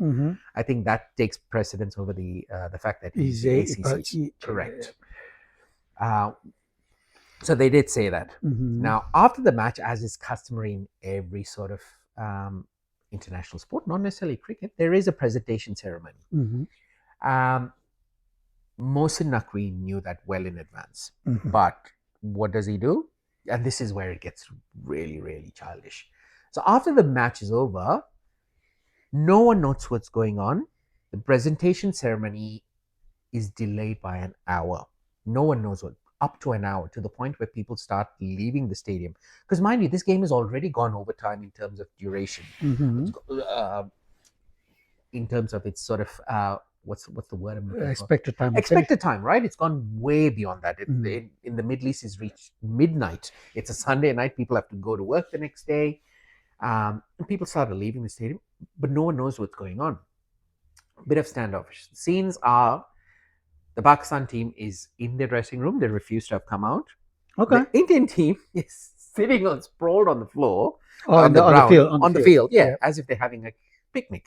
I think that takes precedence over the fact that he's the ACC. Correct. So they did say that. Now, after the match, as is customary in every sort of international sport, not necessarily cricket, there is a presentation ceremony. Mohsin Naqvi knew that well in advance. But what does he do? And this is where it gets really, really childish. So after the match is over, no one knows what's going on. The presentation ceremony is delayed by an hour. No one knows what. Up to an hour, to the point where people start leaving the stadium. Because mind you, this game has already gone overtime in terms of duration. In terms of its sort of, what's the word I'm looking for?
Expected time.
Expected time, right? It's gone way beyond that. In the Middle East, it's reached midnight. It's a Sunday night. People have to go to work the next day. And people started leaving the stadium, but no one knows what's going on. Bit of standoffish. Scenes are, the Pakistan team is in their dressing room. They refuse to have come out.
Okay.
The Indian team is sitting sprawled on the floor,
on the
field, as if they're having a picnic.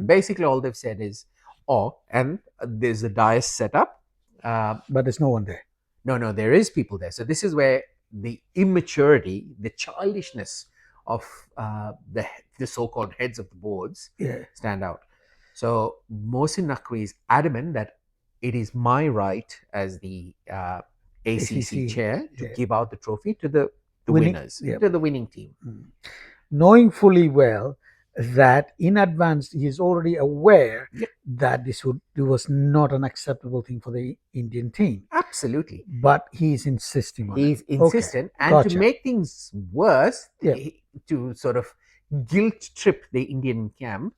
Basically, all they've said is, and there's a dais set up.
But there's no one there.
No, there is people there. So this is where the immaturity, the childishness of the so-called heads of the boards stand out. So Mohsin Naqvi is adamant that it is my right as the ACC chair to give out the trophy to the winners, to the winning team.
Knowing fully well that in advance he is already aware that this was not an acceptable thing for the Indian team.
Absolutely.
But he's insisting on it.
He's insistent. Okay. And to make things worse, to sort of guilt trip the Indian camp,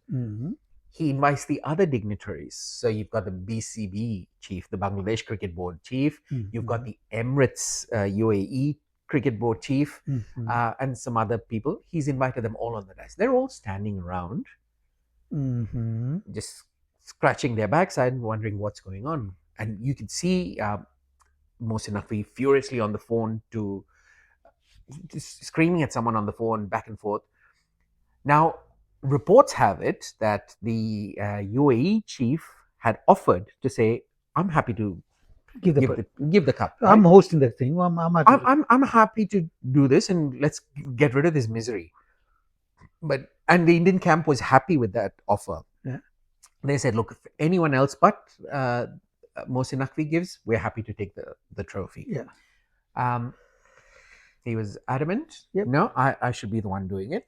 he invites the other dignitaries. So you've got the BCB chief, the Bangladesh Cricket Board chief. You've got the Emirates UAE Cricket Board chief, and some other people. He's invited them all on the dais. They're all standing around, just scratching their backside and wondering what's going on. And you can see Mohsin Naqvi furiously on the phone just screaming at someone on the phone, back and forth. Now, reports have it that the UAE chief had offered to say, "I'm happy to give the cup.
Right? I'm hosting the thing.
I'm happy to do this, and let's get rid of this misery." And the Indian camp was happy with that offer. They said, "Look, if anyone else but Mohsin Naqvi gives, we're happy to take the trophy." He was adamant. No, I should be the one doing it.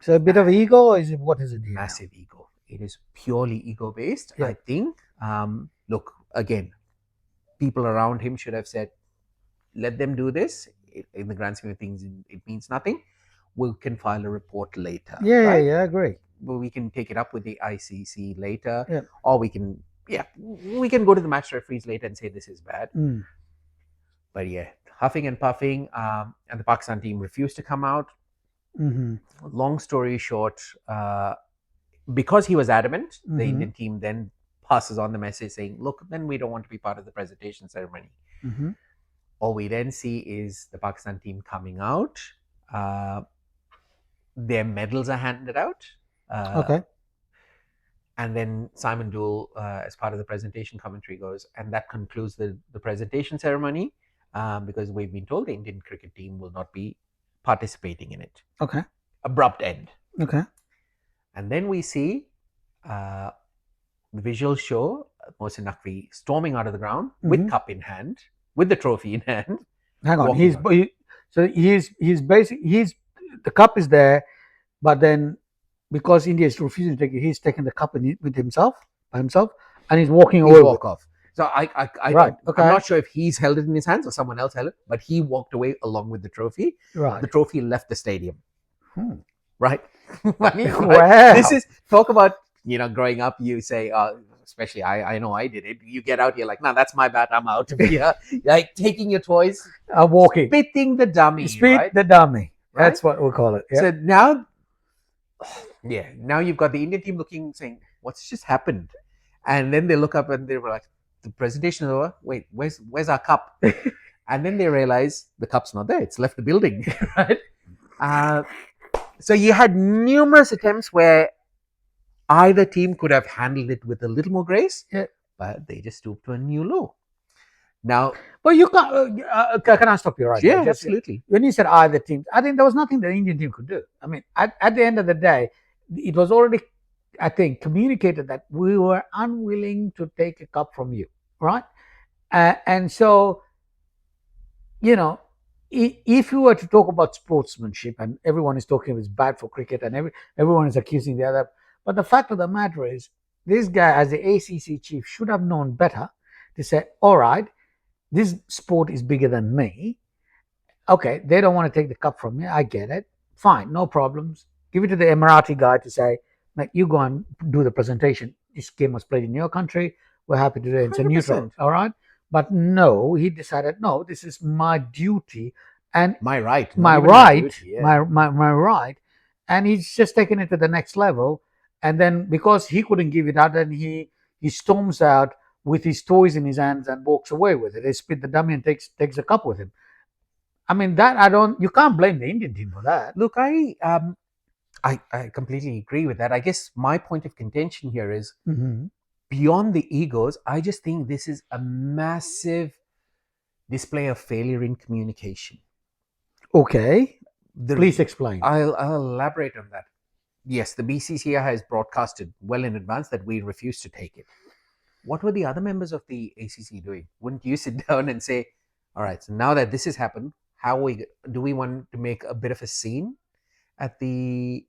So a bit of ego, or what is it?
Massive ego. It is purely ego based. I think. Look, again, people around him should have said, "Let them do this. In the grand scheme of things, it means nothing. We can file a report later."
Yeah, great.
But we can take it up with the ICC later, or we can go to the match referees later and say this is bad. But huffing and puffing, and the Pakistan team refused to come out. Long story short, because he was adamant, the Indian team then passes on the message saying, "Look, then we don't want to be part of the presentation ceremony." All we then see is the Pakistan team coming out. Their medals are handed out. And then Simon Dewell, as part of the presentation commentary, goes, and that concludes the presentation ceremony, because we've been told the Indian cricket team will not be participating in it.
Okay.
Abrupt end.
Okay.
And then we see the visuals show Mohsin Naqvi storming out of the ground with cup in hand, with the trophy in hand.
Hang on. He's the cup is there, but then because India is refusing to take it, he's taking the cup with himself, by himself, and he's walking away.
Walk off. So right. Okay. I'm not sure if he's held it in his hands or someone else held it, but he walked away along with the trophy.
Right.
The trophy left the stadium. Right.
Wow.
This is, talk about, growing up, you say, especially I know I did it. You get out, you're like, no, that's my bat, I'm out of here. Like taking your toys,
walking,
spitting the dummy.
The dummy. Right? That's what we'll call it. Yep.
So now you've got the Indian team looking, saying, what's just happened? And then they look up and they were like, the presentation is over. Wait, where's our cup? And then they realize the cup's not there. It's left the building, right? So you had numerous attempts where either team could have handled it with a little more grace, but they just stooped to a new low. Now,
but you can't. Can I stop you right
there?
Yeah,
absolutely.
When you said either teams, I think there was nothing the Indian team could do. I mean, at the end of the day, it was already, I think, communicated that we were unwilling to take a cup from you, right? And so, if you were to talk about sportsmanship, and everyone is talking it's bad for cricket, and everyone is accusing the other, but the fact of the matter is, this guy, as the ACC chief, should have known better to say, all right, this sport is bigger than me. Okay, they don't want to take the cup from me. I get it. Fine, no problems. Give it to the Emirati guy to say, mate, you go and do the presentation. This game was played in your country. We're happy to do it. It's a neutral, all right? But no, he decided, no, this is my duty and
my right.
My right. My right. And he's just taken it to the next level. And then because he couldn't give it out, then he storms out with his toys in his hands and walks away with it. They spit the dummy and takes the cup with him. I mean, you can't blame the Indian team for that.
Look, I completely agree with that. I guess my point of contention here is beyond the egos, I just think this is a massive display of failure in communication.
Okay. Please explain.
I'll elaborate on that. Yes, the BCCI has broadcasted well in advance that we refuse to take it. What were the other members of the ACC doing? Wouldn't you sit down and say, all right, so now that this has happened, do we want to make a bit of a scene at the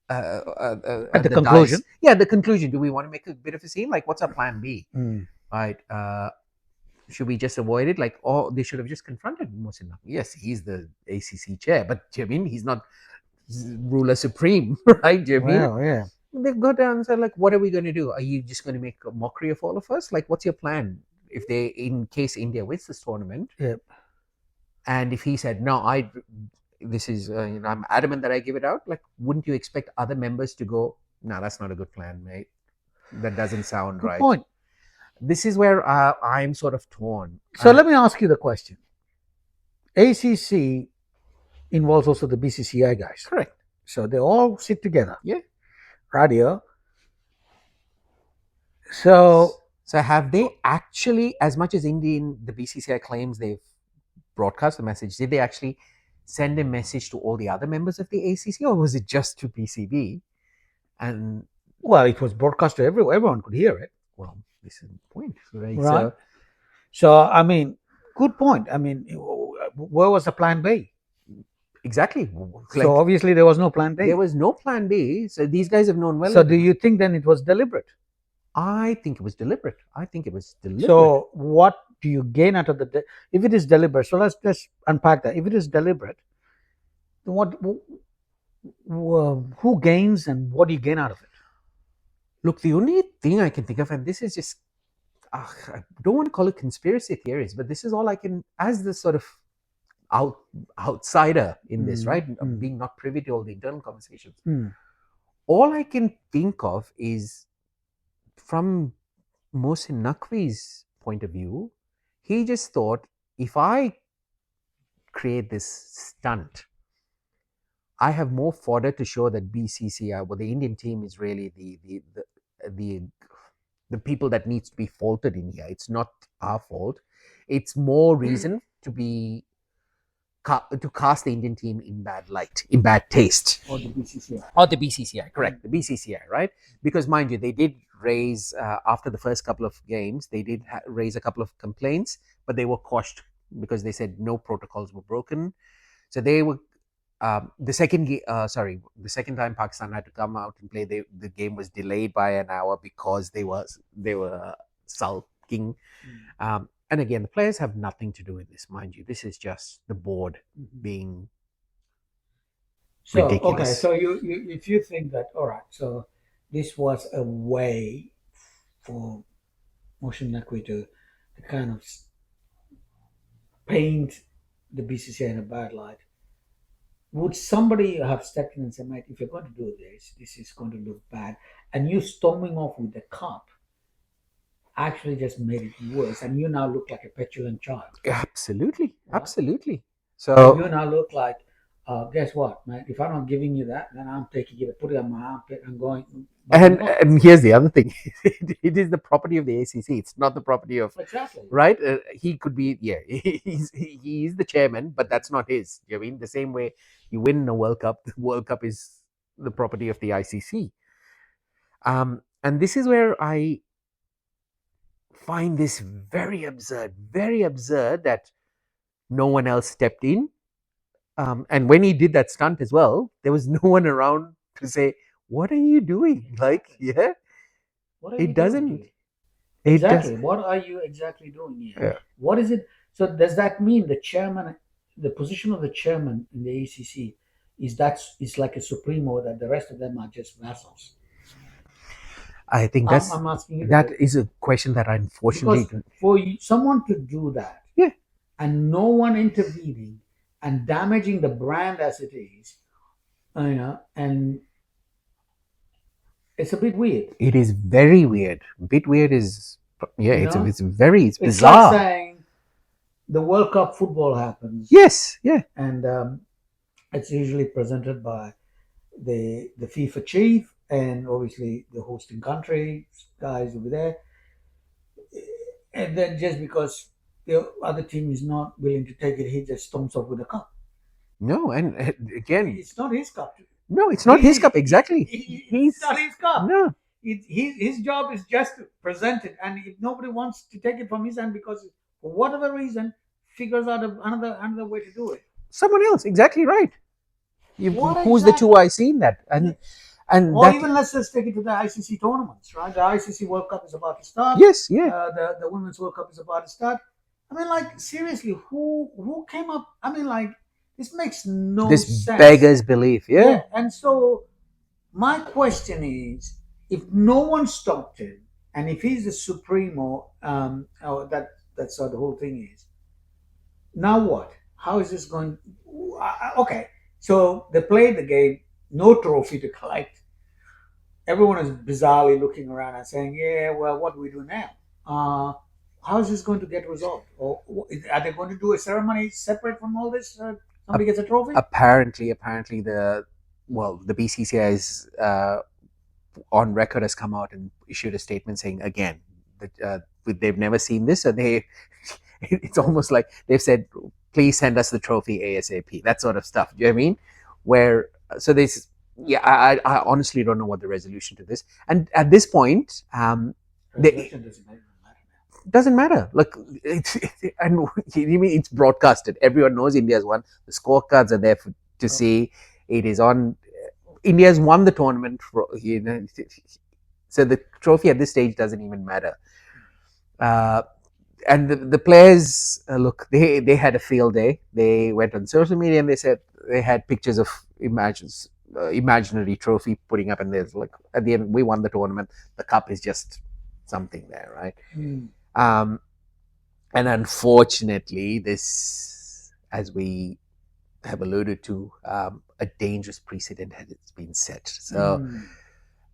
conclusion?
The conclusion. Do we want to make a bit of a scene? Like, what's our plan B? Right? Should we just avoid it? Like, they should have just confronted Mohsin Naqvi. Yes, he's the ACC chair, but he's not ruler supreme, right?
Well, yeah.
They go down and say, like, what are we going to do? Are you just going to make a mockery of all of us? Like, what's your plan? If in case India wins this tournament, and if he said, no, I'm adamant that I give it out, like, wouldn't you expect other members to go, no, that's not a good plan, mate. That doesn't sound right.
Good point.
This is where I'm sort of torn.
So let me ask you the question. ACC involves also the BCCI guys.
Correct.
So they all sit together.
Yeah.
Radio. So
have they actually, as much as the BCCI claims they've broadcast the message, did they actually send a message to all the other members of the ACC, or was it just to BCB? And
well, it was broadcast to everyone. Everyone could hear it.
Well, this is the point, right?
So I mean, good point. I mean, where was the plan B?
Exactly.
So obviously there was no plan B.
There was no plan B. So these guys have known well.
So do you think then it was deliberate?
I think it was deliberate.
So what do you gain out of if it is deliberate? So let's unpack that. If it is deliberate, who gains and what do you gain out of it?
Look, the only thing I can think of, and this is just, I don't want to call it conspiracy theories, but this is all I can, as the sort of outsider in this, right? Being not privy to all the internal conversations. All I can think of is, from Mohsin Naqvi's point of view, he just thought, if I create this stunt, I have more fodder to show that BCCI, well, the Indian team is really the people that needs to be faulted in here. It's not our fault. It's more reason to be to cast the Indian team in bad light, in bad taste.
Or the BCCI.
Or the BCCI, correct. The BCCI, right? Because mind you, they did raise, after the first couple of games, they did raise a couple of complaints, but they were quashed because they said no protocols were broken. So they were, the second time Pakistan had to come out and play, the game was delayed by an hour because they were sulking. And again, the players have nothing to do with this, mind you. This is just the board being ridiculous.
Okay, so you if you think that, all right, so this was a way for Motion Naqvi to kind of paint the BCCI in a bad light, would somebody have stepped in and said, mate, if you're going to do this is going to look bad, and you storming off with the cup actually just made it worse, and you now look like a petulant child.
Absolutely, right? Absolutely. So
you now look like, guess what, man? If I'm not giving you that, then I'm taking it, put it on my armpit, and going.
And here's the other thing: it is the property of the ACC. It's not the property of right. He could be, he is the chairman, but that's not his. You know what I mean? The same way you win a World Cup, the World Cup is the property of the ICC. And this is where I find this very absurd that no one else stepped in. And when he did that stunt as well, there was no one around to say, what are you doing? Like, yeah, it doesn't.
Exactly. What are you exactly doing here?
Yeah.
What is it? So does that mean the chairman, the position of the chairman in the ACC is like a supremo, that the rest of them are just vassals?
I think I'm asking you that is a question that unfortunately,
because for someone to do that, and no one intervening and damaging the brand as it is, and it's a bit weird.
It is very weird. Bit weird is it's bizarre. It's like
saying the World Cup football happens.
Yes, yeah,
and it's usually presented by the FIFA chief and obviously the hosting country guys over there. And then just because the other team is not willing to take it, he just storms off with the cup.
No, and again,
it's not his cup.
No, it's not his cup. Exactly.
He's not his cup.
No.
His job is just to present it. And if nobody wants to take it from his hand because for whatever reason figures out another way to do it,
someone else. Exactly right. Who's the two I seen that? Or
even let's just take it to the ICC tournaments, right? The ICC World Cup is about to start.
Yes, yeah.
The Women's World Cup is about to start. I mean, like, seriously, who came up? I mean, like, this makes no sense.
This beggars belief, yeah.
And so my question is, if no one stopped him, and if he's the supremo, that's how the whole thing is. Now what? How is this going? Okay, so they played the game, no trophy to collect. Everyone is bizarrely looking around and saying, "Yeah, well, what do we do now? How is this going to get resolved? Or are they going to do a ceremony separate from all this? Somebody gets a trophy?"
Apparently, the BCCI is on record has come out and issued a statement saying again that they've never seen this, and it's almost like they've said, "Please send us the trophy ASAP." That sort of stuff. Do you know what I mean? Where so this, I honestly don't know what the resolution to this. And at this point, doesn't matter. Look, and you mean it's broadcasted. Everyone knows India's won. The scorecards are there to see. It is on. India's won the tournament. So the trophy at this stage doesn't even matter. And the players, look, they had a field day. They went on social media and they said they had pictures of imaginary trophy putting up, and there's like at the end we won the tournament. The cup is just something there, right? And unfortunately, this, as we have alluded to, a dangerous precedent has been set. So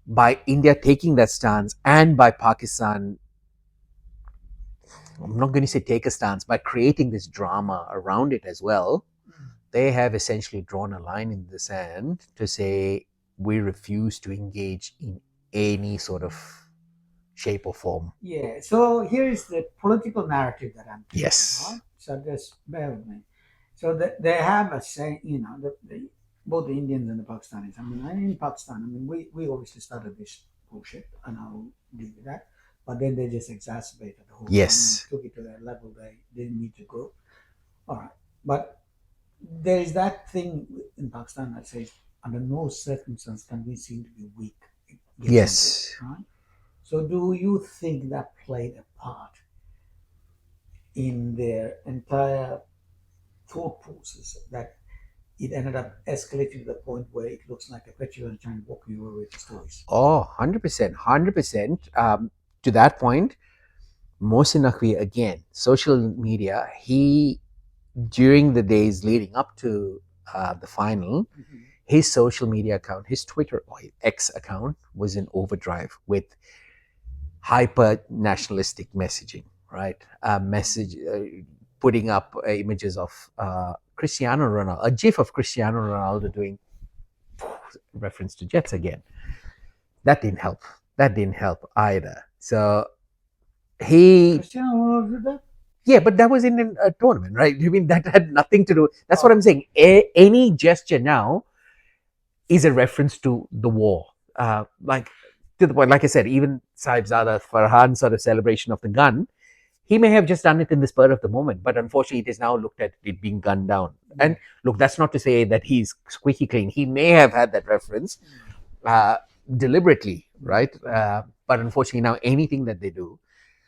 by India taking that stance, and by Pakistan, I'm not going to say take a stance, by creating this drama around it as well, they have essentially drawn a line in the sand to say we refuse to engage in any sort of shape or form.
Yeah. So here is the political narrative that I'm taking. Right?
Yes.
So just bear with me. So they have a say, both the Indians and the Pakistanis. I mean, in Pakistan, I mean, we obviously started this bullshit, and I'll deal with that. But then they just exacerbated the whole thing and
Yes.
took it to that level they didn't need to go. All right. But there is that thing in Pakistan that says, under no circumstance can we seem to be weak against somebody,
Yes.
right? So, do you think that played a part in their entire thought process that it ended up escalating to the point where it looks like a petulant child walking over with his toys?
Oh, 100%. 100%. To that point, Mohsin Naqvi, again, social media, he, during the days leading up to the final, his social media account, his Twitter or X account, was in overdrive with hyper nationalistic messaging, right? Putting up images of Cristiano Ronaldo, a GIF of Cristiano Ronaldo doing reference to Jets again. That didn't help. That didn't help either. So he,
Cristiano Ronaldo did that?
yeah, but that was in a tournament, right? I mean, that had nothing to do. That's what I'm saying. Any gesture now is a reference to the war. Like, to the point, like I said, even Sahibzada Farhan sort of celebration of the gun, he may have just done it in the spur of the moment, but unfortunately, it is now looked at it being gunned down. And look, that's not to say that he's squeaky clean. He may have had that reference deliberately, right? But unfortunately, now anything that they do.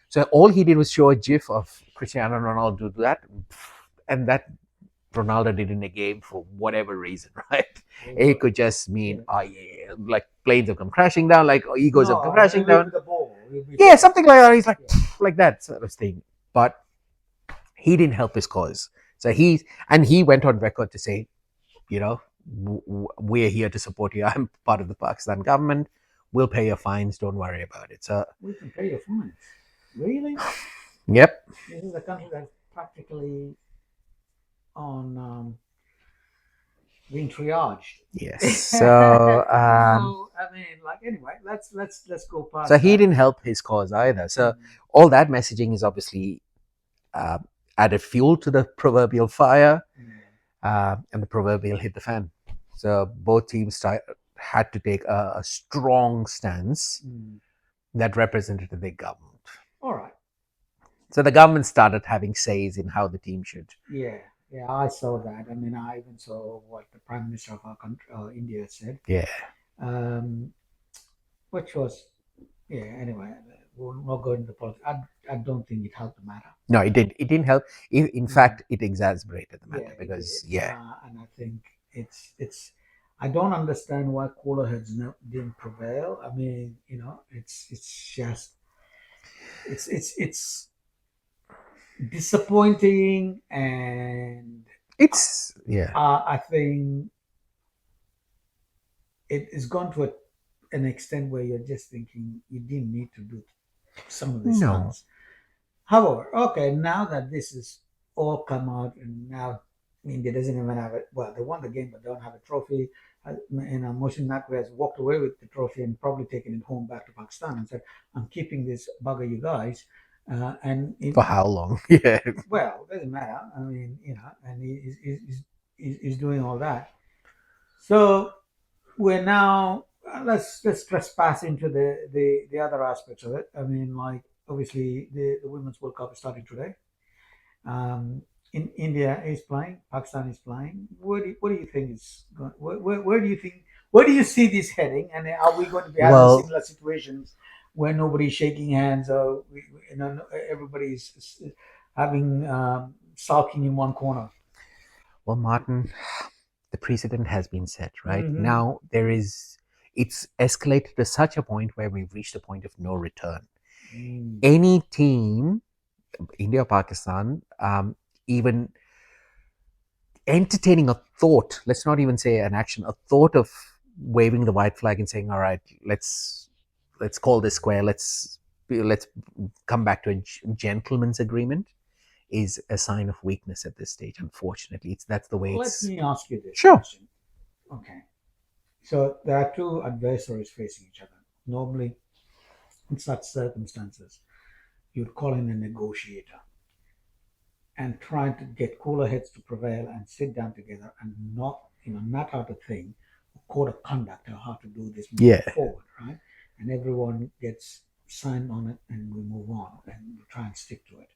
So all he did was show a GIF of Cristiano Ronaldo do that, and that Ronaldo did in a game for whatever reason, right? It could just mean, oh yeah, like planes have come crashing down, like egos have come crashing down. Yeah, something like that. He's like that sort of thing. But he didn't help his cause. So he went on record to say, you know, we're here to support you. I'm part of the Pakistan government. We'll pay your fines. Don't worry about it. So
we can pay your fines. Really?
Yep.
This is a country that's practically on being triaged.
Yes. So,
I mean, like anyway, let's go past.
So he didn't help his cause either. So all that messaging is obviously added fuel to the proverbial fire, and the proverbial hit the fan. So both teams had to take a strong stance that represented the government.
All right.
So the government started having says in how the team should.
Yeah, I saw that. I mean, I even saw what the Prime Minister of our country, India, said.
Yeah.
Which was, anyway, we'll not go into the politics. I don't think it helped the matter.
No, it didn't help. In fact, it exacerbated the matter because,
and I think it's. I don't understand why cooler heads didn't prevail. I mean, it's just, it's disappointing, and
it's
I think it has gone to an extent where you're just thinking you didn't need to do some of these things. However, okay, now that this is all come out, and now India doesn't even have it. Well, they won the game, but they don't have a trophy. And Mohsin Naqvi has walked away with the trophy and probably taken it home back to Pakistan and said, "I'm keeping this bugger, you guys."
For how long? Yeah.
Well, it doesn't matter. I mean, and he's doing all that. So we're now let's pass into the other aspects of it. I mean, like obviously the Women's World Cup is starting today. In India is playing, Pakistan is playing. What do you think is going? Where do you think? Where do you see this heading? And are we going to be having similar situations where nobody's shaking hands, or everybody's having sulking in one corner?
Well, Martin, the precedent has been set, right? Now it's escalated to such a point where we've reached a point of no return. Any team, India or Pakistan, even entertaining a thought, let's not even say an action, a thought of waving the white flag and saying, all right, let's call this square, let's come back to a gentleman's agreement, is a sign of weakness at this stage. Unfortunately, that's the way it's.
Let me ask you this
Sure.
question. Okay. So there are two adversaries facing each other. Normally, in such circumstances, you'd call in a negotiator and try to get cooler heads to prevail and sit down together and not out a thing, a code of conduct of how to do this moving forward, right? And everyone gets signed on it and we move on and we try and stick to it.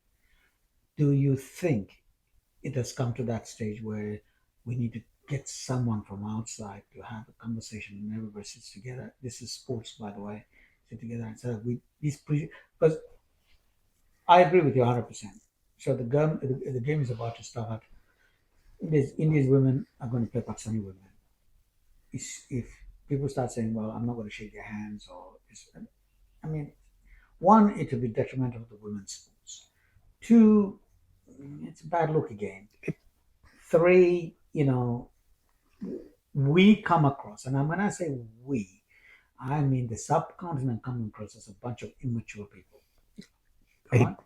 Do you think it has come to that stage where we need to get someone from outside to have a conversation and everybody sits together? This is sports, by the way. Sit together and say, because I agree with you 100%. So the game is about to start. India's women are going to play Pakistani women. If people start saying, "Well, I'm not going to shake your hands," I mean, one, it will be detrimental to women's sports. Two, it's a bad look again. Three, we come across, and when I say we, I mean the subcontinent coming across as a bunch of immature people. Right?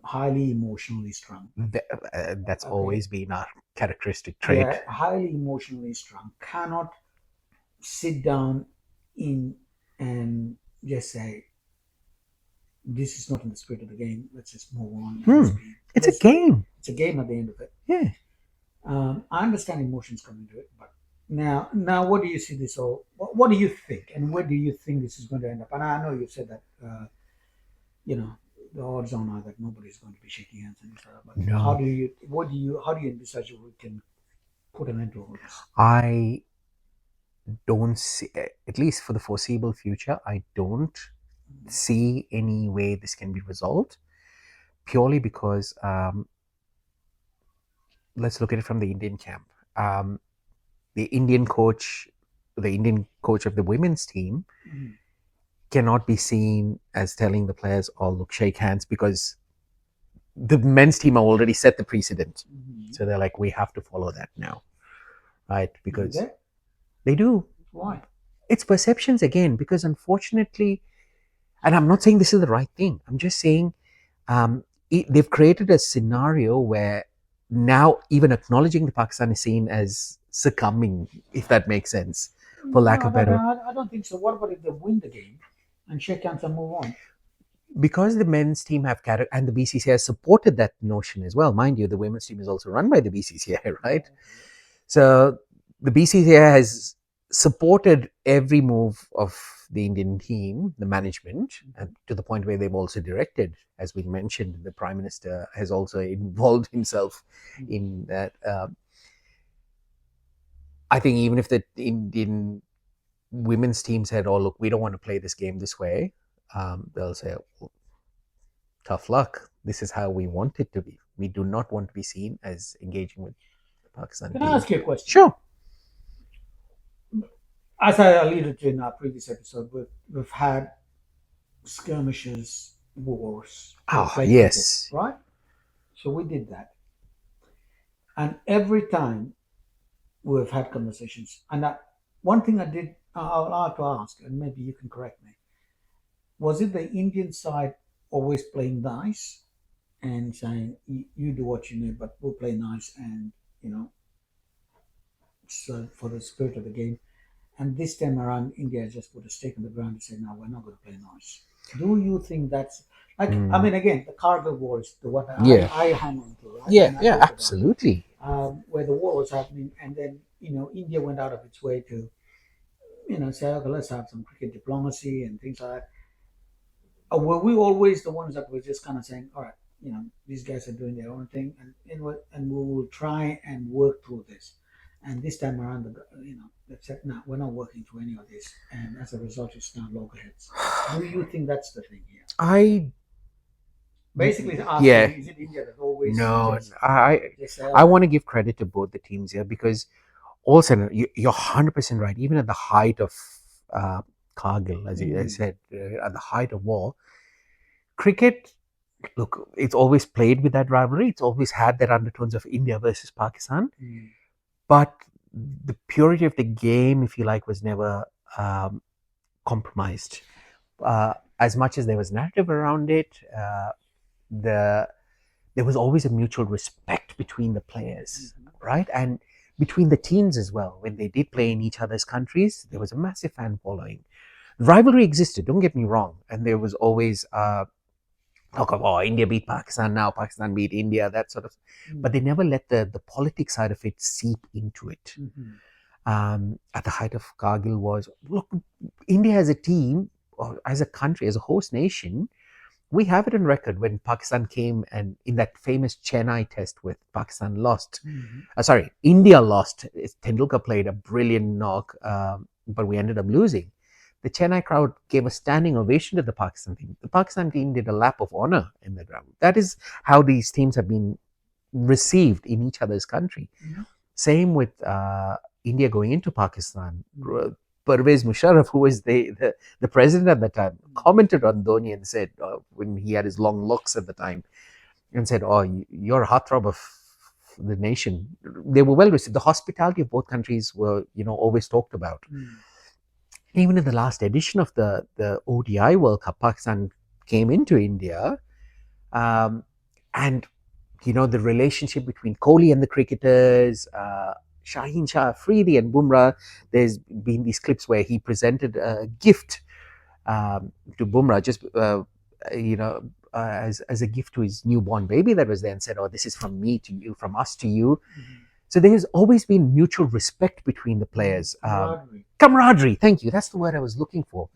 Highly emotionally strung.
That's always been our characteristic trait.
Yeah, highly emotionally strung. Cannot sit down and just say, this is not in the spirit of the game. Let's just move on.
It's a game.
It's a game at the end of it.
Yeah.
I understand emotions come into it, but now what do you see this all? What do you think, and where do you think this is going to end up? And I know you said that, the odds on are that nobody's going to be shaking hands and stuff. But no. How do you envisage we can put an end to all this?
I don't see, at least for the foreseeable future, I don't see any way this can be resolved, purely because let's look at it from the Indian camp. The Indian coach of the women's team cannot be seen as telling the players, "Oh, look, shake hands," because the men's team have already set the precedent. So they're like, we have to follow that now, right? Because they do.
Why?
It's perceptions again, because unfortunately, and I'm not saying this is the right thing, I'm just saying they've created a scenario where now even acknowledging the Pakistan is seen as succumbing, if that makes sense, for lack of better.
I don't think so. What about if they win the game and shake hands and move on?
Because the men's team have character, and the BCCI has supported that notion as well. Mind you, the women's team is also run by the BCCI, right? So the BCCI has supported every move of the Indian team, the management, and to the point where they've also directed, as we mentioned, the Prime Minister has also involved himself in that. I think even if the Indian women's team said, "Oh, look, we don't want to play this game this way," they'll say, "Well, tough luck. This is how we want it to be. We do not want to be seen as engaging with the Pakistan team."
Can I ask you a question?
Sure.
As I alluded to in our previous episode, we've had skirmishes, wars.
Yes.
People, right? So we did that. And every time we've had conversations. And one thing I'll have to ask, and maybe you can correct me. Was it the Indian side always playing nice and saying, you do what you need, but we'll play nice and, so for the spirit of the game. And this time around, India just put a stake in the ground and said, no, we're not going to play nice. Do you think that's, I mean, again, the Kargil war is the one I hang on to, right?
Yeah, absolutely.
Where the war was happening, and then, India went out of its way to, say, okay, let's have some cricket diplomacy and things like that. Were we always the ones that were just kind of saying, all right, these guys are doing their own thing, and we will try and work through this. And this time around, they've said, no, we're not working through any of this. And as a result, it's now loggerheads. Do you think that's the thing here?
I
basically asking, is it India that always...
No, I want to give credit to both the teams here, because also, you're 100% right. Even at the height of Kargil, as I said, at the height of war, cricket, look, it's always played with that rivalry. It's always had that undertones of India versus Pakistan. But the purity of the game, if you like, was never compromised. As much as there was narrative around it, there was always a mutual respect between the players, right? And between the teams as well. When they did play in each other's countries, there was a massive fan following. Rivalry existed, don't get me wrong. And there was always talk of, oh, India beat Pakistan, now Pakistan beat India, that sort of. But they never let the politics side of it seep into it. At the height of Kargil was, look, India as a team, or as a country, as a host nation, we have it on record when Pakistan came and in that famous Chennai test with Pakistan lost. India lost. Tendulkar played a brilliant knock, but we ended up losing. The Chennai crowd gave a standing ovation to the Pakistan team. The Pakistan team did a lap of honor in the ground. That is how these teams have been received in each other's country. Same with India going into Pakistan. Pervez Musharraf, who was the president at the time, commented on Dhoni and said, when he had his long locks at the time, and said, oh, you're a heartthrob of the nation. They were well received. The hospitality of both countries were, always talked about. Even in the last edition of the ODI World Cup, Pakistan came into India, and the relationship between Kohli and the cricketers, Shaheen Shah Afridi and Bumrah, there's been these clips where he presented a gift to Bumrah, just as a gift to his newborn baby that was there, and said, oh, this is from me to you, from us to you. So there's always been mutual respect between the players. Camaraderie, thank you. That's the word I was looking for.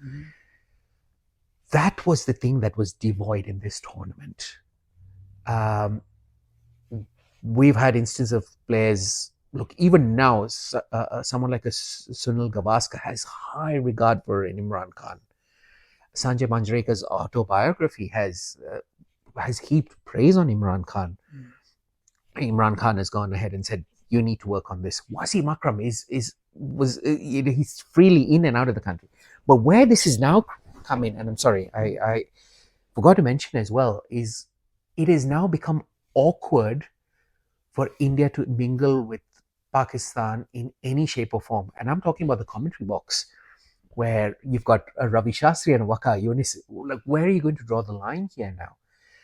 That was the thing that was devoid in this tournament. We've had instances of players, look, even now, someone like a Sunil Gavaskar has high regard for Imran Khan. Sanjay Manjrekar's autobiography has heaped praise on Imran Khan. Imran Khan has gone ahead and said, you need to work on this. Wasim Akram he's freely in and out of the country. But where this is now come in, and I'm sorry, I forgot to mention as well, is it has now become awkward for India to mingle with Pakistan in any shape or form. And I'm talking about the commentary box, where you've got a Ravi Shastri and a Waqar Younis. Like, where are you going to draw the line here now?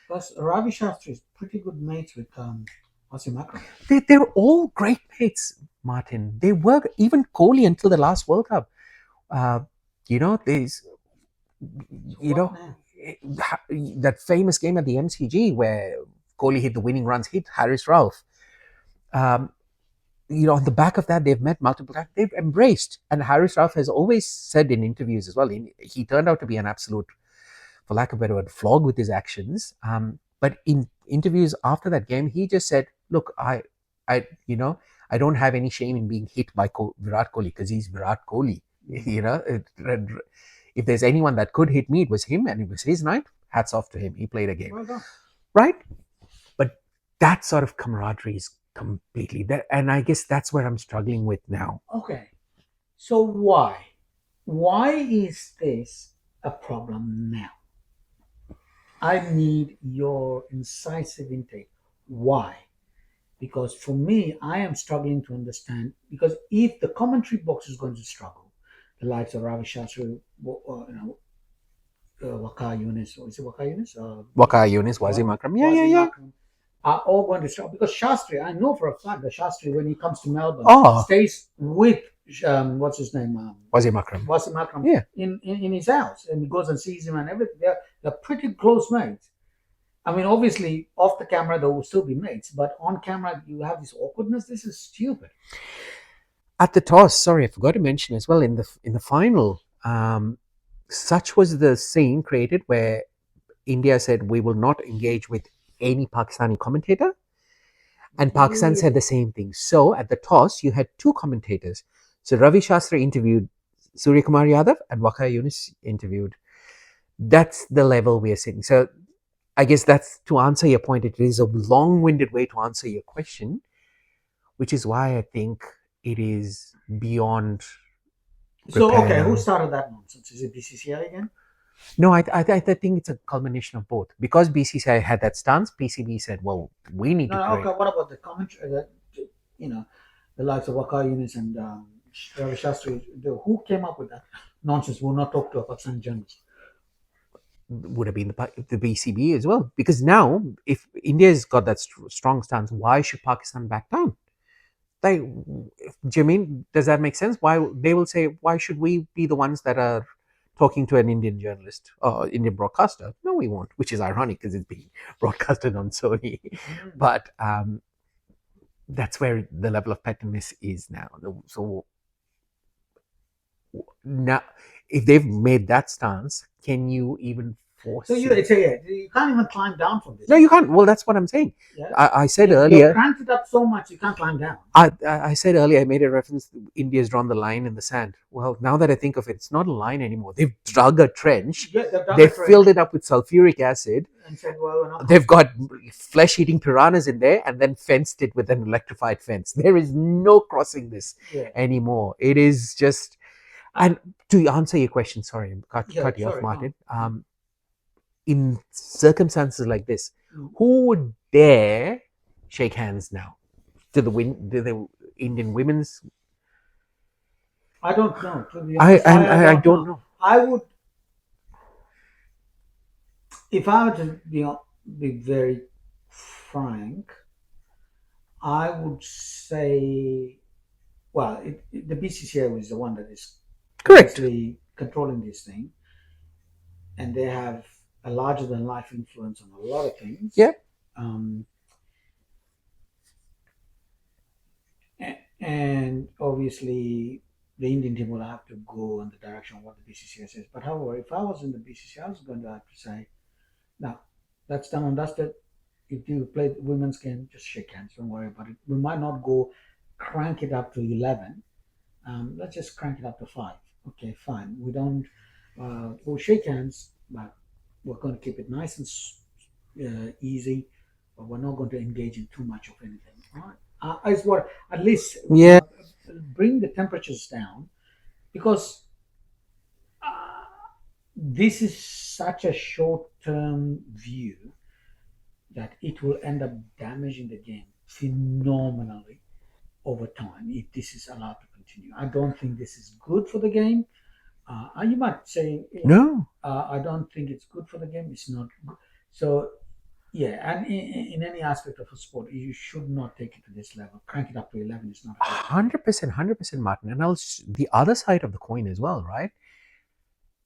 Plus, Ravi Shastri is pretty good mates with Wasim Akram.
They're all great mates, Martin. They were, even Kohli until the last World Cup. There's, that famous game at the MCG where Kohli hit the winning runs, hit Haris Rauf. On the back of that, they've met multiple times. They've embraced. And Haris Rauf has always said in interviews as well, he turned out to be an absolute, for lack of a better word, flog with his actions. But in interviews after that game, he just said, look, I don't have any shame in being hit by Virat Kohli, because he's Virat Kohli. If there's anyone that could hit me, it was him, and it was his night. Hats off to him. He played a game.
Well done.
Right? But that sort of camaraderie is completely there. And I guess that's where I'm struggling with now.
Okay. So why? Why is this a problem now? I need your incisive intake. Why? Because for me, I am struggling to understand, because if the commentary box is going to struggle, the likes of Ravi Shastri, Waqar Younis, or is it Waqar Younis?
Waqar Younis, Wasim Akram. Yeah.
Akram are all going to struggle. Because Shastri, I know for a fact that Shastri, when he comes to Melbourne, stays with, what's his name?
Wasim Akram.
Wasim Akram.
Yeah.
In his house. And he goes and sees him and everything. They're pretty close mates. I mean, obviously, off the camera, they will still be mates. But on camera, you have this awkwardness. This is stupid.
At the toss, sorry, I forgot to mention as well, in the final, such was the scene created where India said, we will not engage with any Pakistani commentator. And Pakistan said the same thing. So at the toss, you had two commentators. So Ravi Shastri interviewed Surya Kumar Yadav and Waqar Younis interviewed. That's the level we are sitting. So I guess that's, to answer your point, it is a long-winded way to answer your question, which is why I think it is beyond
So,
repair.
okay, who started that nonsense? Is it BCCI again?
No, I think it's a culmination of both. Because BCCI had that stance, PCB said, well, we need to create...
Okay, what about the commentary, the likes of Waqar Younis and Ravi Shastri? Who came up with that nonsense? We'll not talk to a Pakistan journalist.
Would have been the BCB as well. Because now, if India's got that strong stance, why should Pakistan back down? Do you mean, does that make sense? Why they will say, why should we be the ones that are talking to an Indian journalist or Indian broadcaster. No, we won't, which is ironic because it's being broadcasted on Sony. But that's where the level of pettiness is now. So now, if they've made that stance, can you even force
So you can't even climb down from this.
No, you can't. Well, that's what I'm saying.
Yeah.
I said
You
earlier.
cranked it up so much you can't climb down.
I said earlier. I made a reference. India's drawn the line in the sand. Well, now that I think of it, it's not a line anymore. They've dug a trench.
Yeah,
they've filled it up with sulfuric acid.
And said, well,
they've got flesh-eating piranhas in there, and then fenced it with an electrified fence. There is no crossing this anymore. It is just. And to answer your question, sorry, cut you off, Martin. No. In circumstances like this, who would dare shake hands now to the Indian women's?
I don't know. To be honest, I don't know. I would, if I were to be very frank, I would say, well, the BCCI was the one that is correctly controlling this thing, and they have a larger than life influence on a lot of things.
Yeah.
And obviously, the Indian team will have to go in the direction of what the BCCI says. But however, if I was in the BCCI, I was going to have to say, now, that's done and dusted. If you play the women's game, just shake hands. Don't worry about it. We might not go crank it up to 11. Let's just crank it up to 5. Okay, fine. We don't we'll shake hands, but we're going to keep it nice and easy, but we're not going to engage in too much of anything. All right? Is what at least bring the temperatures down, because this is such a short-term view that it will end up damaging the game phenomenally over time if this is allowed to continue. I don't think this is good for the game. You might say,
no,
I don't think it's good for the game. It's not good. So, yeah, and in any aspect of a sport, you should not take it to this level. Crank it up to 11 is not
100%, Martin. And the other side of the coin as well, right?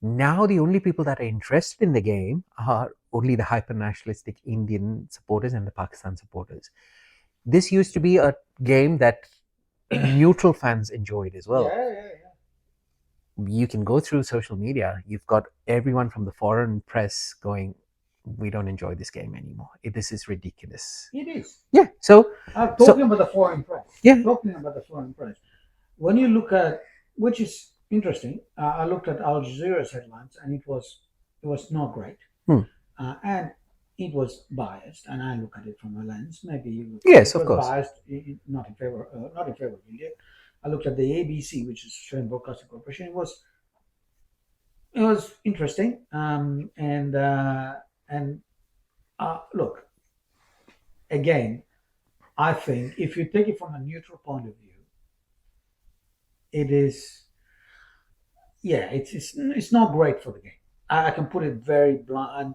Now the only people that are interested in the game are only the hyper-nationalistic Indian supporters and the Pakistan supporters. This used to be a game that neutral fans enjoyed as well.
Yeah.
You can go through social media. You've got everyone from the foreign press going, we don't enjoy this game anymore. This is ridiculous.
It is.
Yeah. So
talking about the foreign press.
Yeah.
Talking about the foreign press. When you look at, which is interesting, I looked at Al Jazeera's headlines, and it was not great, and it was biased. And I look at it from a lens. Maybe
yes, of course,
biased, not in favor of India. I looked at the ABC, which is Australian Broadcasting Corporation. It was interesting, and look, again, I think if you take it from a neutral point of view, it is, it's not great for the game. I can put it very blunt. And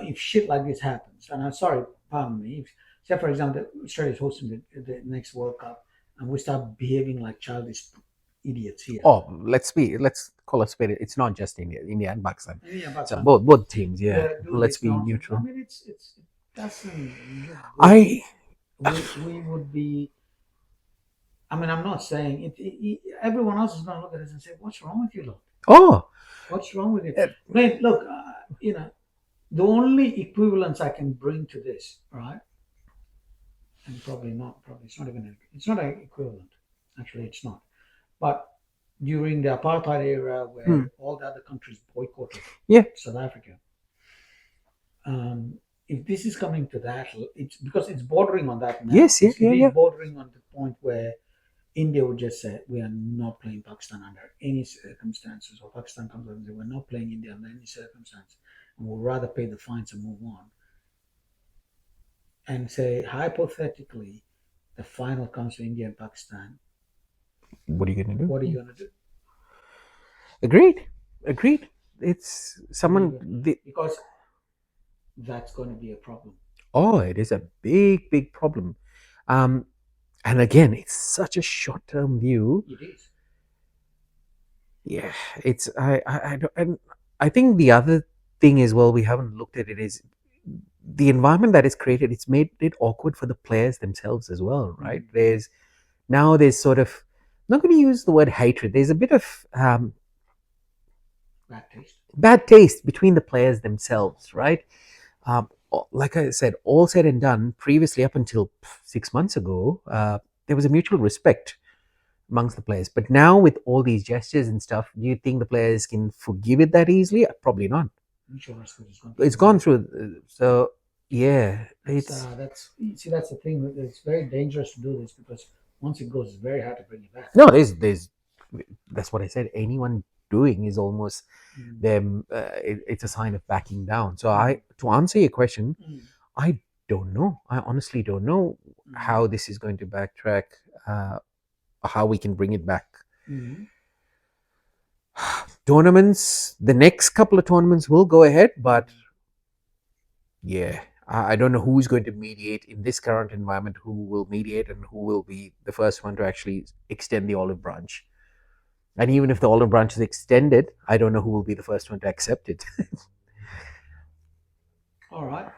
if shit like this happens, and I'm sorry, pardon me, if, say for example, Australia is hosting the next World Cup, and we start behaving like childish idiots here.
Oh, let's call a spade. It's not just India and Pakistan. So both teams, let's be neutral.
I mean, it doesn't. We would be. I mean, I'm not saying it. Everyone else is going to look at us and say, "What's wrong with you, lot?
Oh,
what's wrong with you?" Mate, look, the only equivalence I can bring to this, right? And probably it's not even. It's not an equivalent. Actually, it's not. But during the apartheid era, where all the other countries boycotted South Africa, if this is coming to that, it's because it's bordering on that now.
Yes,
it's bordering on the point where India would just say, we are not playing Pakistan under any circumstances, or Pakistan comes out and says, we're not playing India under any circumstance, and we'll rather pay the fines and move on. And say, hypothetically, the final comes to India and Pakistan.
What are you going to do?
What are you going to do?
Agreed. It's someone...
Because that's going to be a problem.
Oh, it is a big problem. And again, it's such a short-term view.
It is.
Yeah, it's I don't, and I think the other thing as well we haven't looked at it is the environment that is created. It's made it awkward for the players themselves as well, right? There's sort of, I'm not going to use the word hatred. There's a bit of bad taste between the players themselves, right? Like I said, all said and done, previously up until 6 months ago, there was a mutual respect amongst the players. But now with all these gestures and stuff, do you think the players can forgive it that easily? Probably not. It's gone through. So yeah,
that's the thing. It's very dangerous to do this because once it goes, it's very hard to bring it back.
No, there's that's what I said. Anyone doing is almost them. It's a sign of backing down. So to answer your question, I don't know. I honestly don't know how this is going to backtrack. How we can bring it back. Tournaments, the next couple of tournaments will go ahead, but yeah, I don't know who's going to mediate in this current environment, who will mediate and who will be the first one to actually extend the olive branch. And even if the olive branch is extended, I don't know who will be the first one to accept it.
All right.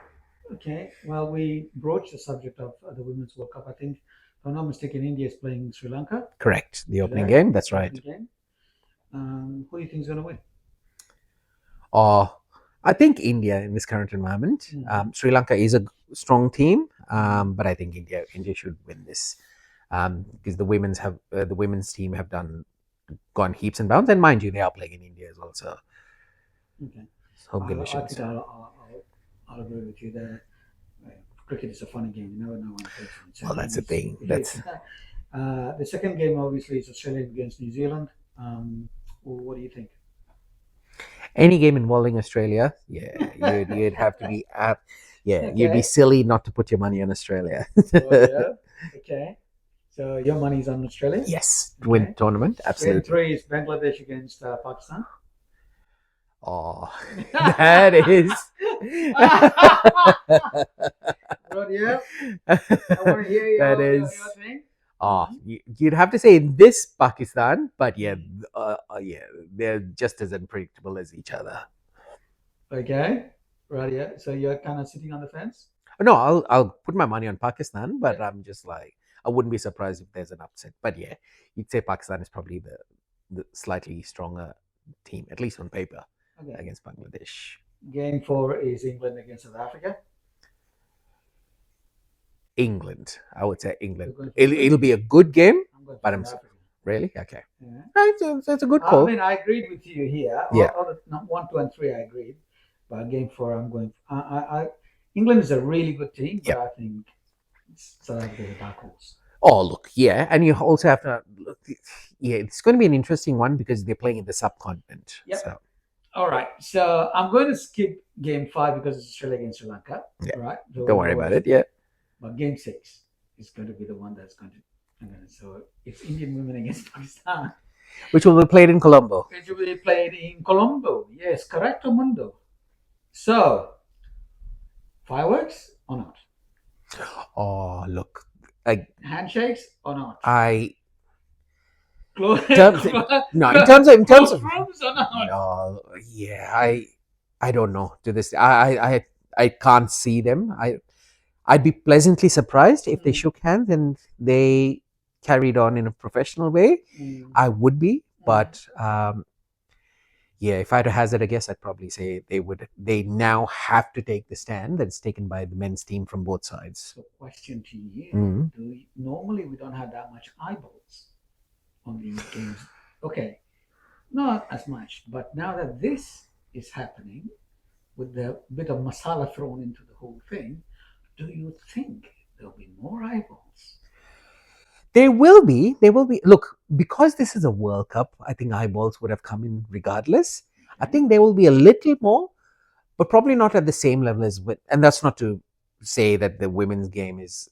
Okay. Well, we broached the subject of the Women's World Cup. I think, if I'm not mistaken, India is playing Sri Lanka.
Correct. The opening game. That's right.
Game. Who do you think is going to win?
I think India in this current environment. Sri Lanka is a strong team, but I think India should win this because the women's team have gone heaps and bounds, and mind you, they are playing in India as well. So,
okay.
Home conditions.
I'll agree with you there. Cricket is a funny game. You never know when it plays.
Well, that's the thing.
The second game, obviously, is Australia against New Zealand. What do you think?
Any game involving Australia, yeah, you'd have to be you'd be silly not to put your money on Australia.
Okay. So your money's on Australia?
Yes, win tournament, absolutely.
Game 3 is Bangladesh against Pakistan.
Oh, that is.
Rodeo, I want to hear your thing.
You'd have to say in this Pakistan, but yeah, they're just as unpredictable as each other.
Okay, right. Yeah. So you're kind of sitting on the fence.
No, I'll put my money on Pakistan, but I'm just like, I wouldn't be surprised if there's an upset. But yeah, you'd say Pakistan is probably the slightly stronger team, at least on paper, against Bangladesh.
Game 4 is England against South Africa.
England, I would say England. It'll be a good game, but I'm really okay. Yeah. That's a good call.
I mean, I agreed with you here.
Yeah.
1, 2, and 3, I agreed. But game 4, I'm going. England is a really good team, but I think South Africa is a dark horse.
Oh, look, yeah, and you also have to look. Yeah, it's going to be an interesting one because they're playing in the subcontinent.
Yep.
So.
All right, so I'm going to skip game 5 because it's Australia against Sri Lanka.
Yeah.
Right.
Don't worry about it. Yeah.
But game 6 is going to be the one that's going to. So it's Indian women against Pakistan,
which will be played in Colombo.
Which will be played in Colombo. Yes, correct, Mundo. So, fireworks or not?
Oh, look.
Handshakes or not?
In terms of no, yeah, I don't know. To this, I can't see them. I'd be pleasantly surprised if they shook hands and they carried on in a professional way. I would be, but yeah, if I had to hazard a guess, I'd probably say they now have to take the stand that's taken by the men's team from both sides.
So, question to you: normally we don't have that much eyeballs on these games. Okay, not as much, but now that this is happening, with the bit of masala thrown into the whole thing, do you think there'll be more eyeballs?
There will be. Look, because this is a World Cup, I think eyeballs would have come in regardless. Okay. I think there will be a little more, but probably not at the same level as and that's not to say that the women's game is,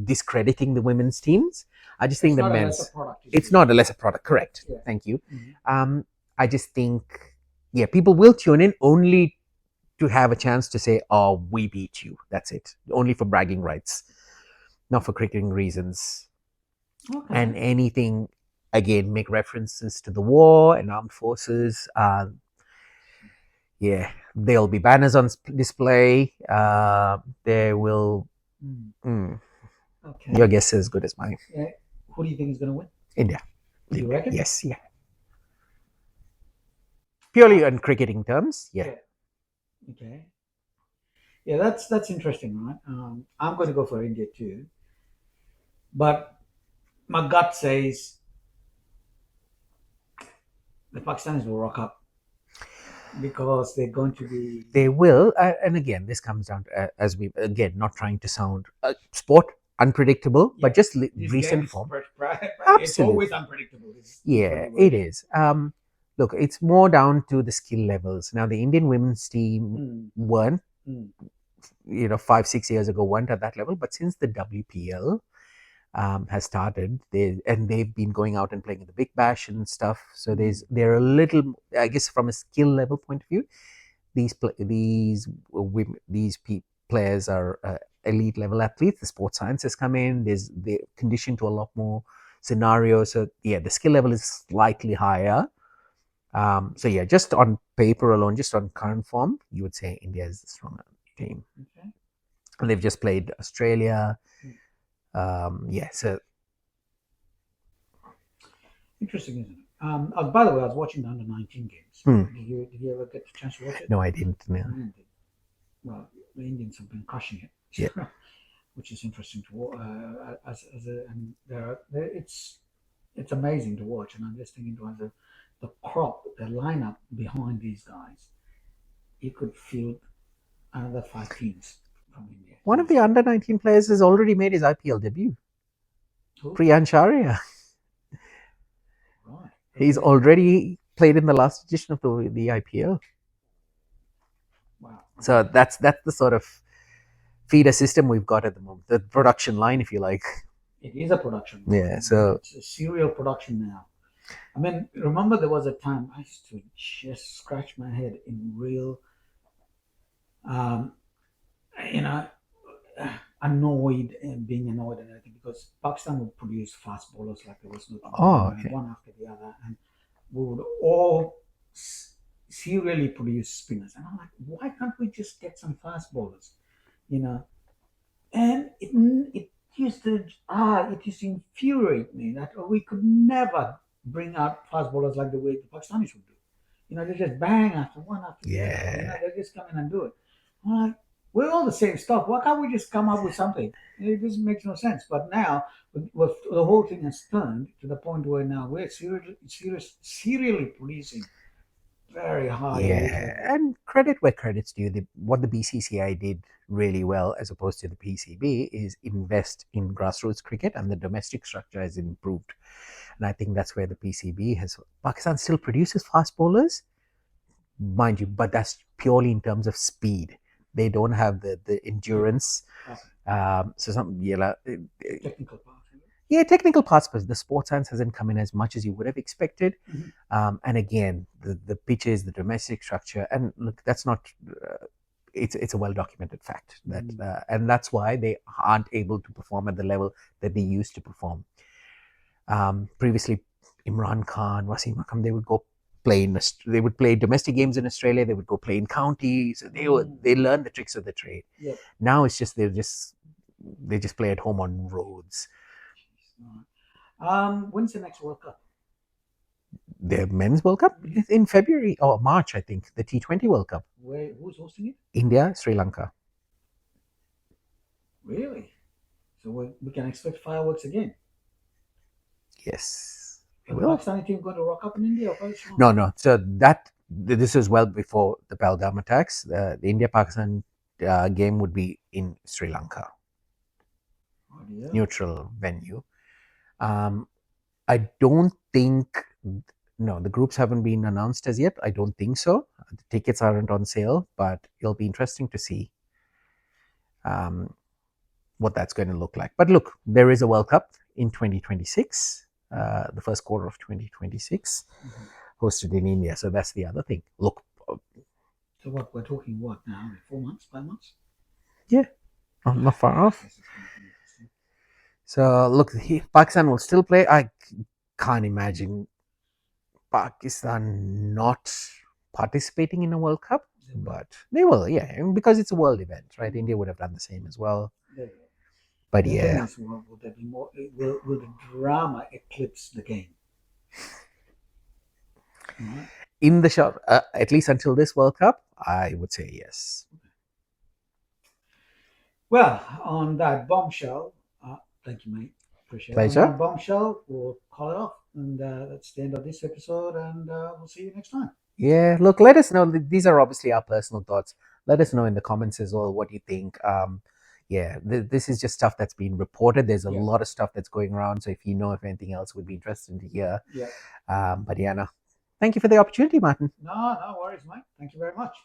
discrediting the women's teams. I just think the men's. It's not a lesser product. Correct. Yeah. Thank you. Mm-hmm. I just think, people will tune in only to have a chance to say, "Oh, we beat you." That's it. Only for bragging rights, not for cricketing reasons. Okay. And anything again make references to the war and armed forces. Yeah, there'll be banners on display. There will.
Okay.
Your guess is as good as mine.
Yeah. Who do you think is going to win?
India.
You reckon?
Yes. Yeah. Purely on cricketing terms. Yeah.
Okay. Yeah, that's interesting, right? I'm going to go for India too, but my gut says the Pakistanis will rock up because they're going to be.
They will, and again, this comes down to, as we again not trying to sound sport unpredictable, but just recent form.
It's always unpredictable.
Yeah, it is. Look, it's more down to the skill levels. Now, the Indian women's team weren't, 5-6 years ago, weren't at that level, but since the WPL has started, they've been going out and playing in the Big Bash and stuff. So they're a little, I guess, from a skill level point of view, these players are elite level athletes. The sports science has come in. They're conditioned to a lot more scenarios. So yeah, the skill level is slightly higher. So yeah, just on paper alone, just on current form, you would say India is the stronger team. Okay. And they've just played Australia. Yeah, so
interesting, isn't it? By the way, I was watching the under-19 games. Did you ever get the chance to watch it?
No, I didn't. No.
Well, the Indians have been crushing it.
Yeah.
Which is interesting to watch. It's amazing to watch, and I'm just thinking to the crop, the lineup behind these guys, you could field another 5 teams from India.
One of the under-19 players has already made his IPL debut. Who? Priyansh Arya. Right. He's already played in the last edition of the IPL.
Wow.
So that's the sort of feeder system we've got at the moment, the production line, if you like.
It is a production line.
Yeah, so
it's a serial production now. I mean, remember there was a time I used to just scratch my head in real, annoyed and being annoyed and everything because Pakistan would produce fast bowlers like there was nothing, one after the other, and we would all serially produce spinners. And I'm like, why can't we just get some fast bowlers? And it used to infuriate me that we could never bring out fast bowlers like the way the Pakistanis would do. They just bang after one after the other. They just come in and do it. I'm like, we're all the same stuff. Why can't we just come up with something? It just makes no sense. But now, the whole thing has turned to the point where now we're serially producing very high.
Yeah, and credit where credit's due. What the BCCI did really well, as opposed to the PCB, is invest in grassroots cricket, and the domestic structure has improved. And I think that's where the PCB has. Pakistan still produces fast bowlers, mind you, but that's purely in terms of speed. They don't have the endurance. So some
technical parts.
Yeah, technical parts, but the sports science hasn't come in as much as you would have expected. And again, the pitches, the domestic structure, and look, that's not. It's a well documented fact that, and that's why they aren't able to perform at the level that they used to perform. Previously, Imran Khan, Wasim Akram, they would go they would play domestic games in Australia. They would go play in counties. They learn the tricks of the trade.
Yeah.
Now it's just they just play at home on roads.
When's the next World Cup?
The Men's World Cup in February or March, I think. The T20 World Cup.
Who's hosting it?
India, Sri Lanka.
Really? So we can expect fireworks again?
Yes.
Is the Pakistani team going to rock up in India?
No. So this is well before the Pahalgam attacks. The India-Pakistan game would be in Sri Lanka.
Oh, yeah.
Neutral venue. I don't think. No, the groups haven't been announced as yet. I don't think so. The tickets aren't on sale, but it'll be interesting to see what that's going to look like. But look, there is a World Cup in 2026, the first quarter of 2026, hosted in India. So that's the other thing. Look.
So what we're talking now? 4 months, 5 months?
Yeah, not far off. So look, Pakistan will still play. can't imagine Pakistan not participating in a World Cup, but they will, yeah, and because it's a world event, right? India would have done the same as well. But
The
yeah,
thing is, will there be more? Will the drama eclipse the game? Right.
in the short, at least until this World Cup, I would say yes.
Well, on that bombshell, thank you, mate. Appreciate it. On
Pleasure.
that bombshell, we'll call it off. And that's the end of this episode. And we'll see you next time.
Yeah, look, let us know. These are obviously our personal thoughts. Let us know in the comments as well what you think. Yeah, this is just stuff that's been reported. There's a lot of stuff that's going around. So if you know if anything else would be interesting to hear.
Yeah.
But yeah, no. Thank you for the opportunity, Martin.
No worries, mate. Thank you very much.